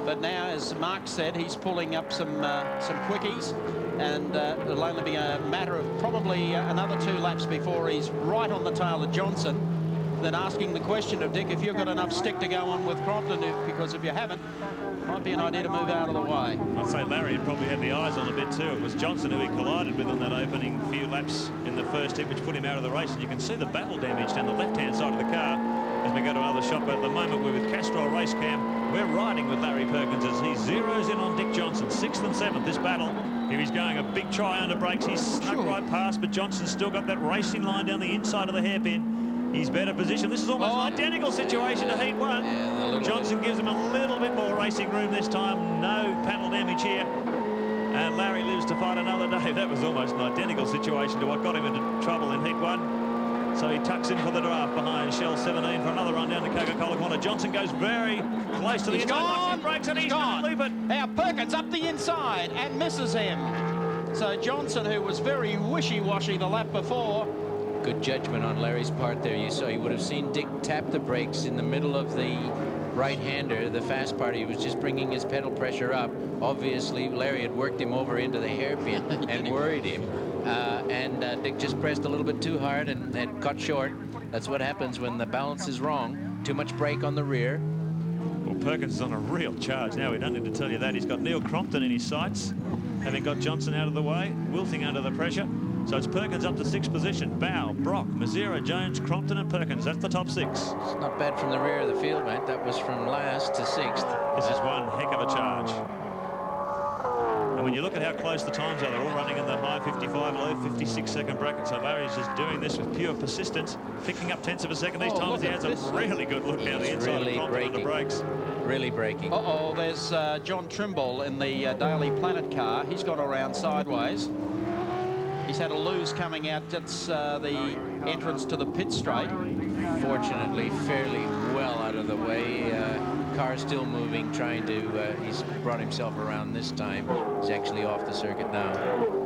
But now, as Mark said, he's pulling up some quickies, and it'll only be a matter of probably another 2 laps before he's right on the tail of Johnson. Then asking the question of Dick, if you've got enough stick to go on with Crompton, because if you haven't, might be an idea to move out of the way. I'd say Larry had probably had the eyes on a bit too. It was Johnson who he collided with on that opening few laps in the first hit, which put him out of the race. And you can see the battle damage down the left-hand side of the car as we go to another shot. But at the moment, we're with Castrol Race Cam. We're riding with Larry Perkins as he zeroes in on Dick Johnson. 6th and 7th, this battle. Here he's going, a big try under brakes. He's snuck right past, but Johnson's still got that racing line down the inside of the hairpin. He's better positioned. This is almost an identical situation to Heat 1. Yeah, Johnson gives him a little bit more racing room this time. No panel damage here. And Larry lives to fight another day. That was almost an identical situation to what got him into trouble in Heat 1. So he tucks in for the draft behind Shell 17 for another run down the Coca-Cola corner. Johnson goes very close to the inside. Brakes and he's going to leap it. Now Perkins up the inside and misses him. So Johnson, who was very wishy-washy the lap before. Good judgment on Larry's part there. You saw, you would have seen Dick tap the brakes in the middle of the right-hander, the fast part. He was just bringing his pedal pressure up. Obviously, Larry had worked him over into the hairpin and worried him. Dick just pressed a little bit too hard and cut short. That's what happens when the balance is wrong. Too much brake on the rear. Well, Perkins is on a real charge now. We don't need to tell you that. He's got Neil Crompton in his sights, having got Johnson out of the way, wilting under the pressure. So it's Perkins up to 6th position. Bowe, Brock, Mazzera, Jones, Crompton and Perkins. That's the top 6. It's not bad from the rear of the field, mate. That was from last to 6th. This is one heck of a charge. And when you look at how close the times are, they're all running in the high 55, low 56-second bracket. So Larry's just doing this with pure persistence, picking up tenths of a second. These times he has a really good look down the inside of Crompton on the brakes. Really braking. Uh-oh, there's John Trimble in the Daily Planet car. He's gone around sideways. He's had a lose coming out. That's the entrance to the pit straight. Fortunately, fairly well out of the way. Car still moving, trying to, he's brought himself around this time. He's actually off the circuit now.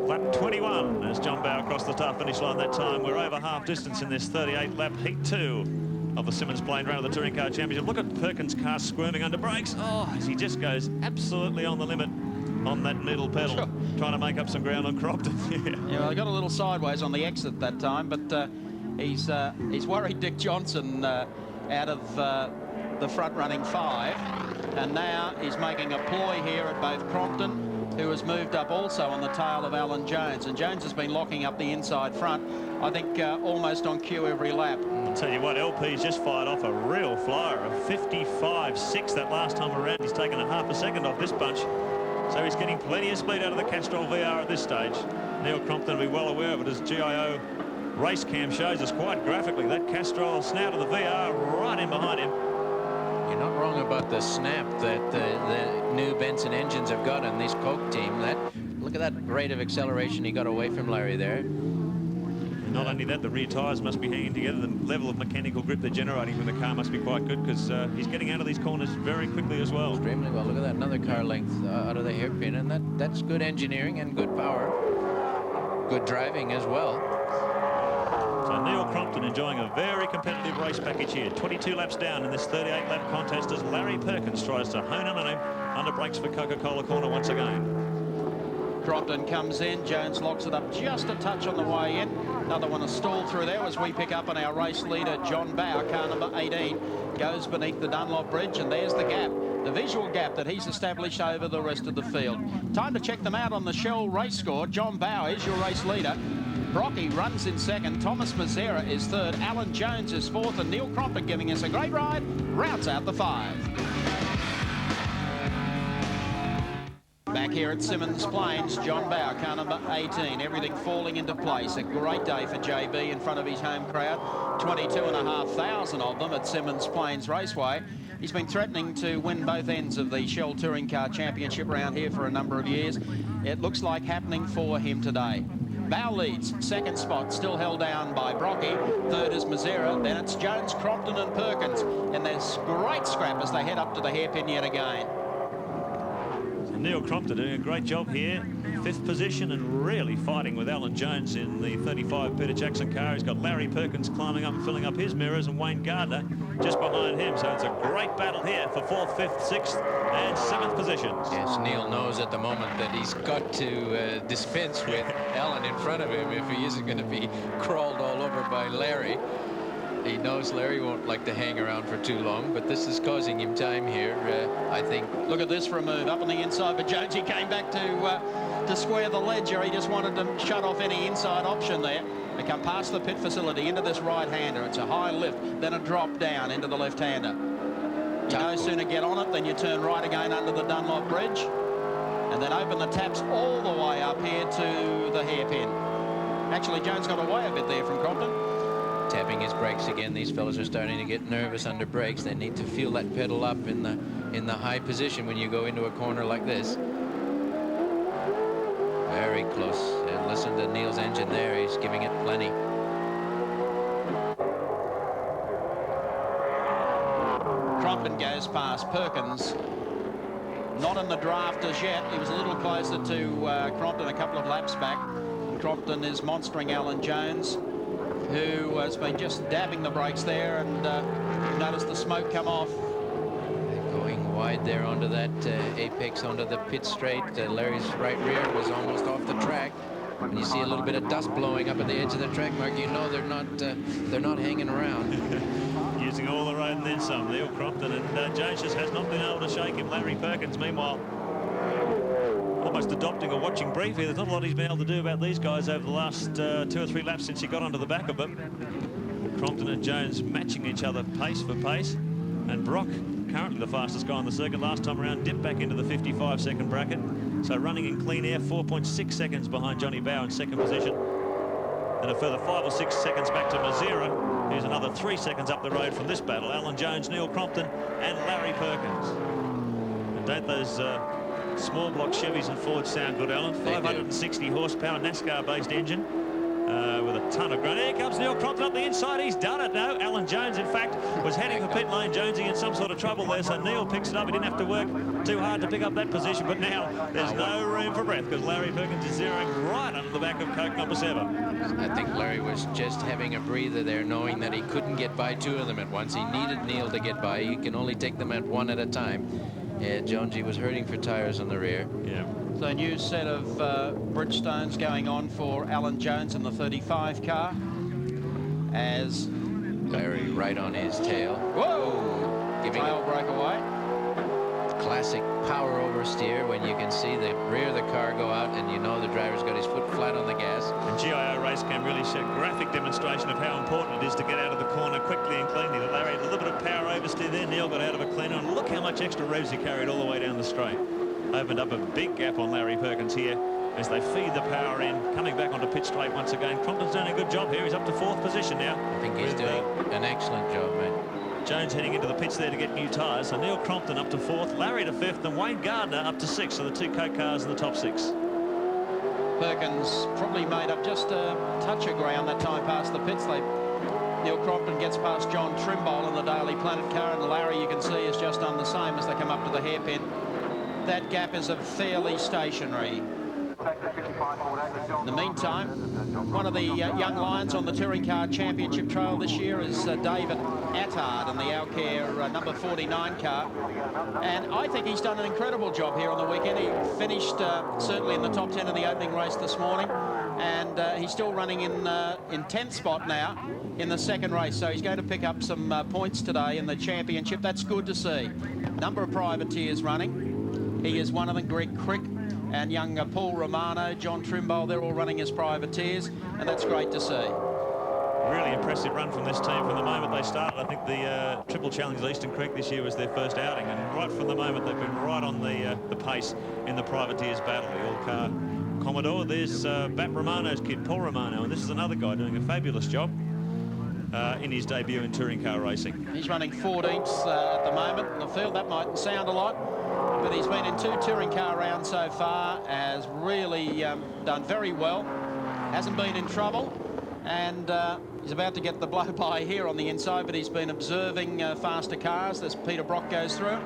Lap 21 as John Bowe crossed the start finish line that time. We're over half distance in this 38 lap Heat 2 of the Symmons Plain Round of the Touring Car Championship. Look at Perkins' car squirming under brakes. Oh, as he just goes absolutely on the limit on that middle pedal, trying to make up some ground on Crompton. Yeah, well, I got a little sideways on the exit that time, but he's worried Dick Johnson out of the front-running 5, and now he's making a ploy here at both Crompton, who has moved up also on the tail of Alan Jones, and Jones has been locking up the inside front, I think almost on cue every lap. I'll tell you what, LP's just fired off a real flyer of 55.6 that last time around. He's taken a half a second off this bunch. So he's getting plenty of speed out of the Castrol VR at this stage. Neil Crompton will be well aware of it as GIO race cam shows us quite graphically. That Castrol snout of the VR right in behind him. You not wrong about the snap that the new Benson engines have got on this Coke team. Look at that rate of acceleration he got away from Larry there. Not only that, the rear tyres must be hanging together. The level of mechanical grip they're generating from the car must be quite good, because he's getting out of these corners very quickly as well. Extremely well. Look at that, another car length out of the hairpin, and that's good engineering and good power. Good driving as well. So Neil Crompton enjoying a very competitive race package here. 22 laps down in this 38-lap contest as Larry Perkins tries to hone in on him under brakes for Coca-Cola corner once again. Crompton comes in. Jones locks it up just a touch on the way in. Another one a stall through there as we pick up on our race leader, John Bower. Car number 18 goes beneath the Dunlop Bridge, and there's the gap, the visual gap that he's established over the rest of the field. Time to check them out on the Shell race score. John Bower is your race leader. Brocky runs in second. Thomas Mazzera is third. Alan Jones is fourth, and Neil Crompton giving us a great ride. Rounds out the 5. Back here at Symmons Plains, John Bower, car number 18. Everything falling into place. A great day for JB in front of his home crowd. 22,500 of them at Symmons Plains Raceway. He's been threatening to win both ends of the Shell Touring Car Championship around here for a number of years. It looks like happening for him today. Bow leads, second spot, still held down by Brocky. Third is Mazzera. Then it's Jones, Crompton and Perkins. And there's great scrap as they head up to the hairpin yet again. Neil Crompton doing a great job here. 5th position and really fighting with Alan Jones in the 35 Peter Jackson car. He's got Larry Perkins climbing up and filling up his mirrors, and Wayne Gardner just behind him. So it's a great battle here for 4th, 5th, 6th and 7th positions. Yes, Neil knows at the moment that he's got to dispense with Alan in front of him if he isn't going to be crawled all over by Larry. He knows Larry won't like to hang around for too long, but this is causing him time here, I think. Look at this for a move up on the inside, but Jones, he came back to square the ledger. He just wanted to shut off any inside option there. They come past the pit facility into this right-hander. It's a high lift, then a drop down into the left-hander. You no sooner get on it than you turn right again under the Dunlop Bridge, and then open the taps all the way up here to the hairpin. Actually, Jones got away a bit there from Crompton. Tapping his brakes again. These fellas are starting to get nervous under brakes. They need to feel that pedal up in the high position when you go into a corner like this. Very close. And listen to Neil's engine there. He's giving it plenty. Crompton goes past Perkins. Not in the draft as yet. He was a little closer to Crompton a couple of laps back. Crompton is monstering Alan Jones, who has been just dabbing the brakes there, and noticed the smoke come off. Going wide there onto that apex, onto the pit straight. Larry's right rear was almost off the track. And you see a little bit of dust blowing up at the edge of the track, Mark. You know they're not hanging around. Using all the road and then some. Neil Crompton, and Jones just has not been able to shake him. Larry Perkins, meanwhile, almost adopting a watching brief here. There's not a lot he's been able to do about these guys over the last 2 or 3 laps since he got onto the back of them. Crompton and Jones matching each other pace for pace. And Brock, currently the fastest guy on the circuit, last time around dipped back into the 55-second bracket. So running in clean air, 4.6 seconds behind Johnny Bower in second position. And a further 5 or 6 seconds back to Mazzera, who's another 3 seconds up the road from this battle. Alan Jones, Neil Crompton and Larry Perkins. And don't those small block Chevys and Fords sound good, Alan? 560 horsepower NASCAR-based engine with a ton of grunt. Here comes Neil Crompton up the inside. He's done it now. Alan Jones, in fact, was heading for pit lane. Jonesy in some sort of trouble there, so Neil picks it up. He didn't have to work too hard to pick up that position, but now there's no room for breath because Larry Perkins is zeroing right under the back of Coke number 7. I think Larry was just having a breather there, knowing that he couldn't get by 2 of them at once. He needed Neil to get by. He can only take them at 1 at a time. Yeah, Jonesy was hurting for tires on the rear. Yeah. So a new set of Bridgestones going on for Alan Jones in the 35 car, as Larry right on his tail. Whoa! Giving Tail broke away. Classic power oversteer when you can see the rear of the car go out and you know the driver's got his foot flat on the gas. And GIO race cam really showed graphic demonstration of how important it is to get out of the corner quickly and cleanly. Larry had a little bit of power oversteer there. Neil got out of a cleaner, and look how much extra revs he carried all the way down the straight. Opened up a big gap on Larry Perkins here as they feed the power in, coming back onto pit straight once again. Crompton's doing a good job here. He's up to 4th position now. I think he's doing an excellent job, man. Jones heading into the pits there to get new tyres. So Neil Crompton up to 4th, Larry to 5th, and Wayne Gardner up to 6th. So the 2 Coke cars in the top 6. Perkins probably made up just a touch of ground that time past the pits. Neil Crompton gets past John Trimble in the Daily Planet car, and Larry, you can see, is just done the same as they come up to the hairpin. That gap is fairly stationary. In the meantime, one of the young lions on the Touring Car Championship trail this year is David Attard in the Alcare number 49 car. And I think he's done an incredible job here on the weekend. He finished certainly in the top 10 in the opening race this morning. And he's still running in 10th spot now in the second race. So he's going to pick up some points today in the championship. That's good to see. Number of privateers running. He is one of them, Greg Crick. And young Paul Romano, John Trimble, they're all running as privateers, and that's great to see. Really impressive run from this team from the moment they started. I think the Triple Challenge Eastern Creek this year was their first outing, and right from the moment they've been right on the pace in the privateers battle. The all-car Commodore. There's Bat Romano's kid, Paul Romano, and this is another guy doing a fabulous job in his debut in touring car racing. He's running 14th at the moment in the field. That mightn't sound a lot, but he's been in 2 touring car rounds so far, has really done very well, hasn't been in trouble, and he's about to get the blow-by here on the inside, but he's been observing faster cars as Peter Brock goes through.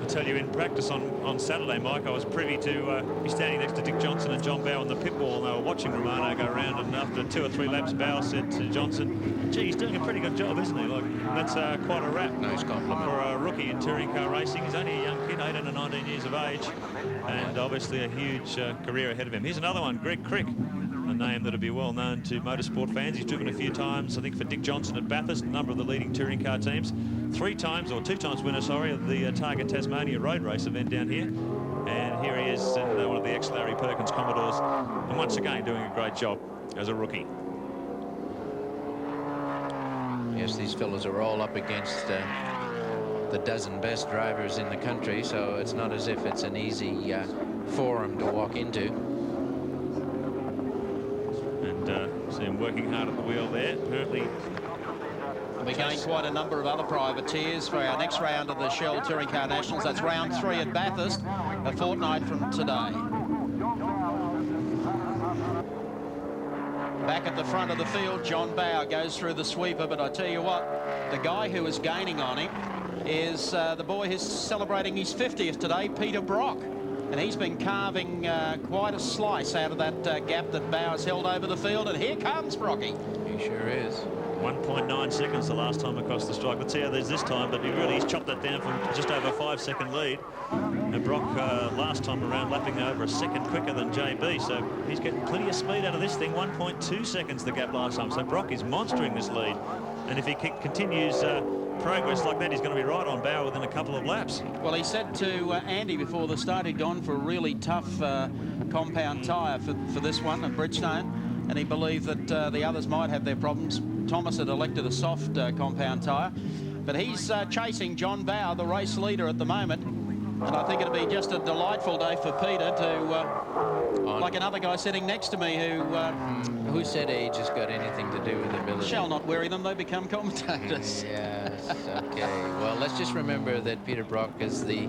I'll tell you, in practice on Saturday, Mike, I was privy to be standing next to Dick Johnson and John Bowe on the pit wall, and they were watching Romano go around, and after 2 or 3 laps, Bowe said to Johnson, gee, he's doing a pretty good job, isn't he? Like, that's quite a rap. Nice compliment. For a rookie in touring car racing. He's only a young kid, 18 or 19 years of age, and obviously a huge career ahead of him. Here's another one, Greg Crick, a name that'll be well known to motorsport fans. He's driven a few times, I think, for Dick Johnson at Bathurst, a number of the leading touring car teams. 2 times winner, sorry, of the Target Tasmania road race event down here. And here he is in one of the ex-Larry Perkins Commodores, and once again doing a great job as a rookie. Yes, these fellows are all up against the dozen best drivers in the country, so it's not as if it's an easy forum to walk into. And see him working hard at the wheel there. Apparently, We gained quite a number of other privateers for our next round of the Shell Touring Car Nationals. That's round 3 at Bathurst, a fortnight from today. Back at the front of the field, John Bowe goes through the sweeper, but I tell you what, the guy who is gaining on him is the boy who's celebrating his 50th today, Peter Brock. And he's been carving quite a slice out of that gap that Bowe's held over the field. And here comes Brocky. He sure is. 1.9 seconds the last time across the strike. Let's see how there's this time, but he's chopped that down from just over a 5-second lead. And Brock last time around lapping over a second quicker than JB, so he's getting plenty of speed out of this thing. 1.2 seconds the gap last time, so Brock is monstering this lead. And if he continues progress like that, he's going to be right on Bowe within a couple of laps. Well, he said to Andy before the start he'd gone for a really tough compound tyre for this one at Bridgestone, and he believed that the others might have their problems. Thomas had elected a soft compound tyre, but he's chasing John Bowe, the race leader at the moment, and I think it'll be just a delightful day for Peter to, like another guy sitting next to me Who said age has got anything to do with ability? Shall not worry them, they become commentators. Yes, okay. Well, let's just remember that Peter Brock is the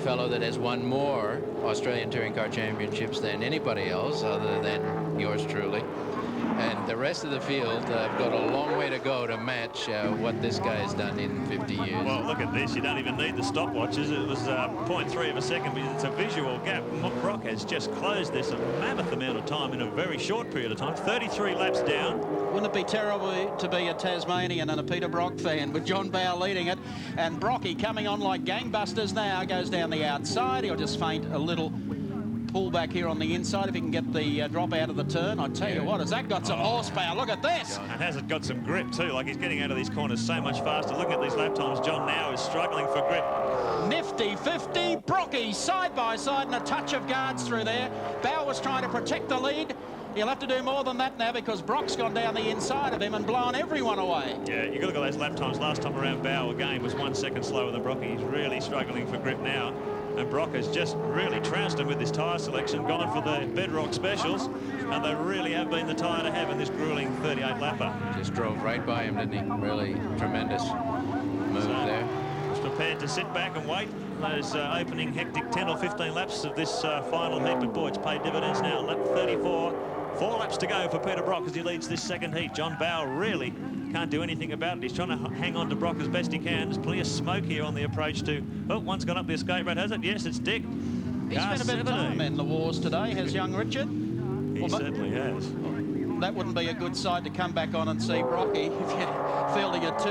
fellow that has won more Australian Touring Car Championships than anybody else other than yours truly. And the rest of the field have got a long way to go to match what this guy has done in 50 years. Well, look at this. You don't even need the stopwatches. It was 0.3 of a second, but it's a visual gap. Brock has just closed this a mammoth amount of time in a very short period of time. 33 laps down. Wouldn't it be terrible to be a Tasmanian and a Peter Brock fan with John Bowe leading it? And Brocky coming on like gangbusters now, goes down the outside. He'll just feint a little pull back here on the inside if he can get the drop out of the turn. I tell you what, has that got some horsepower? Look at this. And has it got some grip too? Like, he's getting out of these corners so much faster. Looking at these lap times, John now is struggling for grip. Nifty 50, Brocky side by side and a touch of guards through there. Bowe was trying to protect the lead. He'll have to do more than that now because Brock's gone down the inside of him and blown everyone away. Yeah, you got to look at those lap times. Last time around, Bowe again was 1 second slower than Brocky. He's really struggling for grip now. And Brock has just really trounced him with his tyre selection, gone for the Bedrock specials, and they really have been the tyre to have in this grueling 38-lapper. Just drove right by him, didn't he? Really tremendous move there. He's prepared to sit back and wait those opening hectic 10 or 15 laps of this final heat, but boy, it's paid dividends now. Lap 34. 4 laps to go for Peter Brock as he leads this second heat. John Bowe really can't do anything about it. He's trying to hang on to Brock as best he can. There's plenty of smoke here on the approach to... Oh, one's gone up the escape road, has it? Yes, it's Dick. He's spent a bit of time in the wars today, has young Richard. He certainly has. That wouldn't be a good side to come back on and see Brocky if you're fielding a 2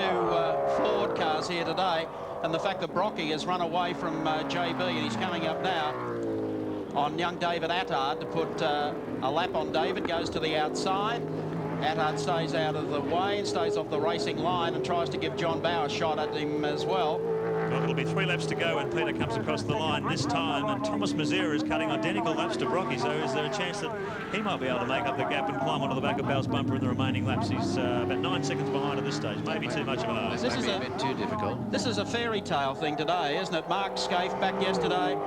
Ford cars here today. And the fact that Brocky has run away from JB and he's coming up now on young David Attard to put a lap on David, goes to the outside. Attard stays out of the way and stays off the racing line and tries to give John Bowe a shot at him as well. Well, it'll be 3 laps to go when Peter comes across the line this time, and Thomas Mazera is cutting identical laps to Brocky, so is there a chance that he might be able to make up the gap and climb onto the back of Bowe's bumper in the remaining laps? He's about 9 seconds behind at this stage, maybe too much of an ask. This is a bit too difficult. This is a fairy tale thing today, isn't it? Mark Scaife back yesterday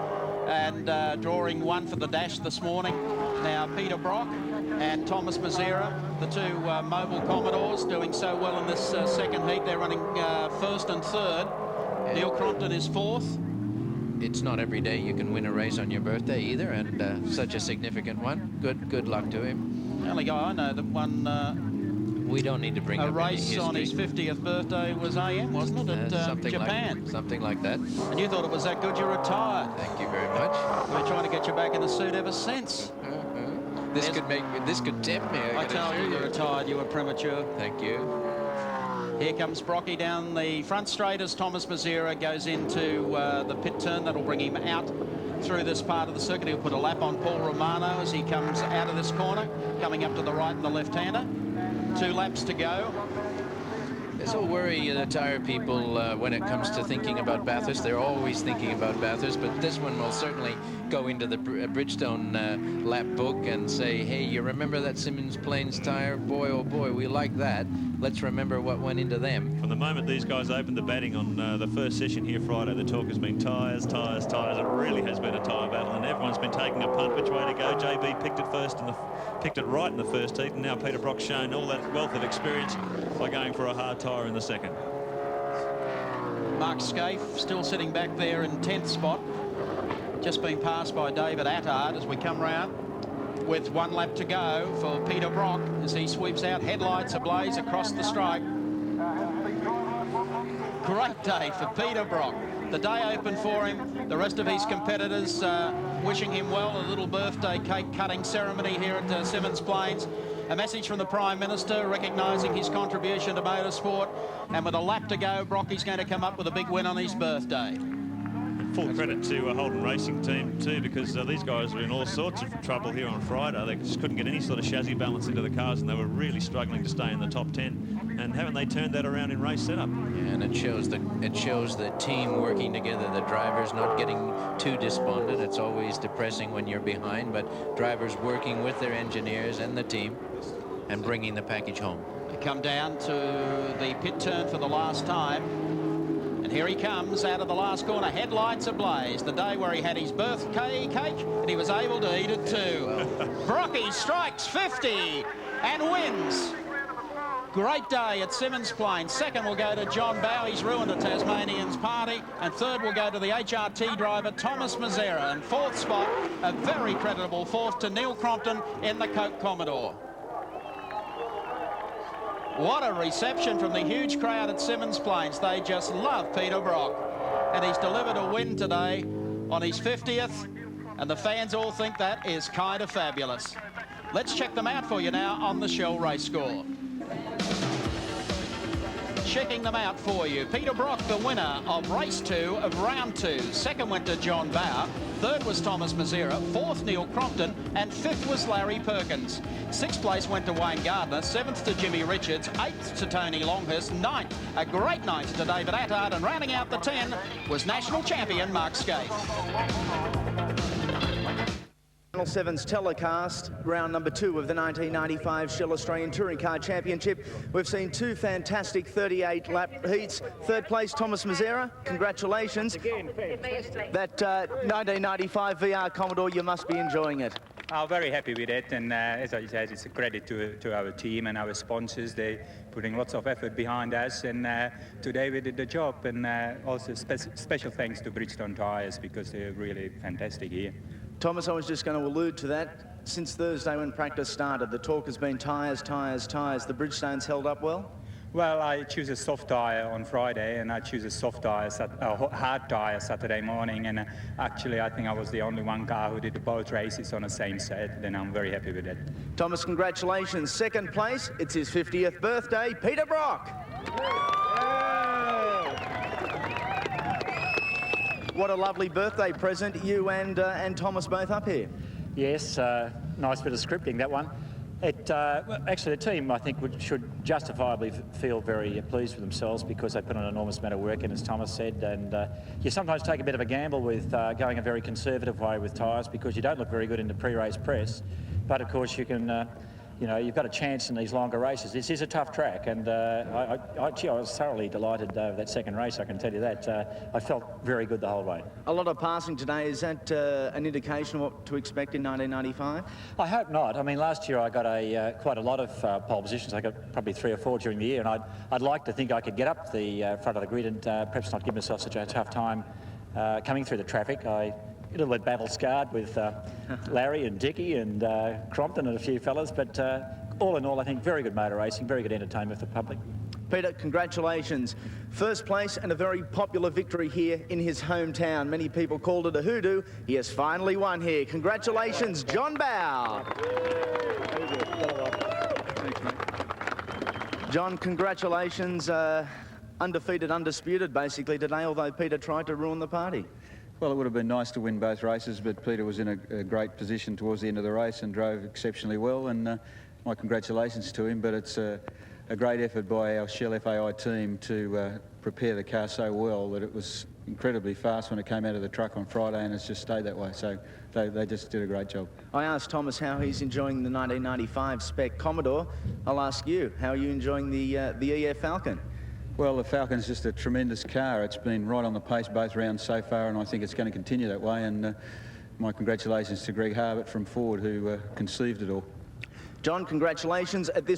and drawing 1 for the dash this morning. Now Peter Brock and Thomas Mazera, the 2 Mobile Commodores, doing so well in this second heat. They're running 1st and 3rd. Neil Crompton is 4th. It's not every day you can win a race on your birthday either, and such a significant one. Good luck to him. The only guy I know that won we don't need to bring a up race any on his 50th birthday was AM, wasn't it, at Japan? Something like that. And you thought it was that good you retired. Thank you very much. We're trying to get you back in the suit ever since. This could tempt me. I tell you, you're retired, you were premature. Thank you. Here comes Brocky down the front straight as Thomas Mazera goes into the pit turn. That'll bring him out through this part of the circuit. He'll put a lap on Paul Romano as he comes out of this corner, coming up to the right and the left-hander. 2 laps to go. This will worry the tyre people when it comes to thinking about Bathurst. They're always thinking about Bathurst, but this one will certainly go into the Bridgestone lap book and say, hey, you remember that Symmons Plains tyre? Boy, oh boy, we like that. Let's remember what went into them. From the moment these guys opened the batting on the first session here Friday, the talk has been tyres, tyres, tyres. It really has been a tyre battle, and everyone's been taking a punt which way to go. JB picked it right in the first heat, and now Peter Brock's shown all that wealth of experience by going for a hard tyre in the second. Mark Scaife still sitting back there in 10th spot, just being passed by David Attard as we come round with 1 lap to go for Peter Brock as he sweeps out, headlights ablaze across the strike. Great day for Peter Brock. The day open for him. The rest of his competitors wishing him well. A little birthday cake cutting ceremony here at Symmons Plains. A message from the Prime Minister recognising his contribution to motorsport. And with a lap to go, Brocky's going to come up with a big win on his birthday. Full credit to Holden Racing Team too, because these guys were in all sorts of trouble here on Friday. They just couldn't get any sort of chassis balance into the cars, and they were really struggling to stay in the top 10. And haven't they turned that around in race setup? Yeah, and it shows the team working together, the drivers not getting too despondent. It's always depressing when you're behind, but drivers working with their engineers and the team and bringing the package home. They come down to the pit turn for the last time. And here he comes out of the last corner, headlights ablaze. The day where he had his birthday cake and he was able to eat it too. Brocky strikes 50 and wins. Great day at Symmons Plains. Second will go to John Bowe. He's ruined a Tasmanian's party. And third will go to the HRT driver, Thomas Mazera. And 4th spot, a very creditable 4th to Neil Crompton in the Coke Commodore. What a reception from the huge crowd at Symmons Plains. They just love Peter Brock. And he's delivered a win today on his 50th. And the fans all think that is kind of fabulous. Let's check them out for you now on the Shell Race Score. Checking them out for you. Peter Brock, the winner of race 2 of round 2. Second went to John Bowe. Third was Thomas Mazera. 4th, Neil Crompton. And 5th was Larry Perkins. 6th place went to Wayne Gardner. 7th to Jimmy Richards. 8th to Tony Longhurst. 9th, a great night to David Attard. And rounding out the 10 was national champion Mark Scaife. Channel 7's telecast, round number 2 of the 1995 Shell Australian Touring Car Championship. We've seen 2 fantastic 38-lap heats. Third place, Thomas Mazzera, congratulations. That 1995 VR Commodore, you must be enjoying it. I'm very happy with it, and as I said, it's a credit to our team and our sponsors. They're putting lots of effort behind us, and today we did the job. And also special thanks to Bridgestone Tyres, because they're really fantastic here. Thomas, I was just going to allude to that. Since Thursday when practice started, the talk has been tyres, tyres, tyres. The Bridgestones held up well? Well, I choose a soft tyre on Friday, and I choose a soft tyre, hard tyre Saturday morning. And actually, I think I was the only one car who did both races on the same set, and I'm very happy with it. Thomas, congratulations. Second place, it's his 50th birthday, Peter Brock. What a lovely birthday present. You and Thomas both up here. Yes, nice bit of scripting, that one. Actually, the team, I think, should justifiably feel very pleased with themselves, because they put an enormous amount of work in, as Thomas said. And you sometimes take a bit of a gamble with going a very conservative way with tyres, because you don't look very good in the pre-race press. But of course, you can, you've got a chance in these longer races. This is a tough track, and I was thoroughly delighted with that second race, I can tell you that. I felt very good the whole way. A lot of passing today. Is that an indication of what to expect in 1995? I hope not. I mean, last year I got quite a lot of pole positions. I got probably 3 or 4 during the year, and I'd like to think I could get up the front of the grid and perhaps not give myself such a tough time coming through the traffic. A little bit battle-scarred with Larry and Dickie and Crompton and a few fellas, but all in all, I think very good motor racing, very good entertainment for the public. Peter, congratulations. First place and a very popular victory here in his hometown. Many people called it a hoodoo. He has finally won here. Congratulations, John Bow. John, congratulations. Undefeated, undisputed, basically, today, although Peter tried to ruin the party. Well, it would have been nice to win both races, but Peter was in a great position towards the end of the race and drove exceptionally well, and my congratulations to him. But it's a great effort by our Shell FAI team to prepare the car so well that it was incredibly fast when it came out of the truck on Friday, and it's just stayed that way. So they just did a great job. I asked Thomas how he's enjoying the 1995 spec Commodore. I'll ask you, how are you enjoying the EF Falcon? Well, the Falcon's just a tremendous car. It's been right on the pace both rounds so far, and I think it's going to continue that way. And my congratulations to Greg Harbert from Ford, who conceived it all. John, congratulations. At this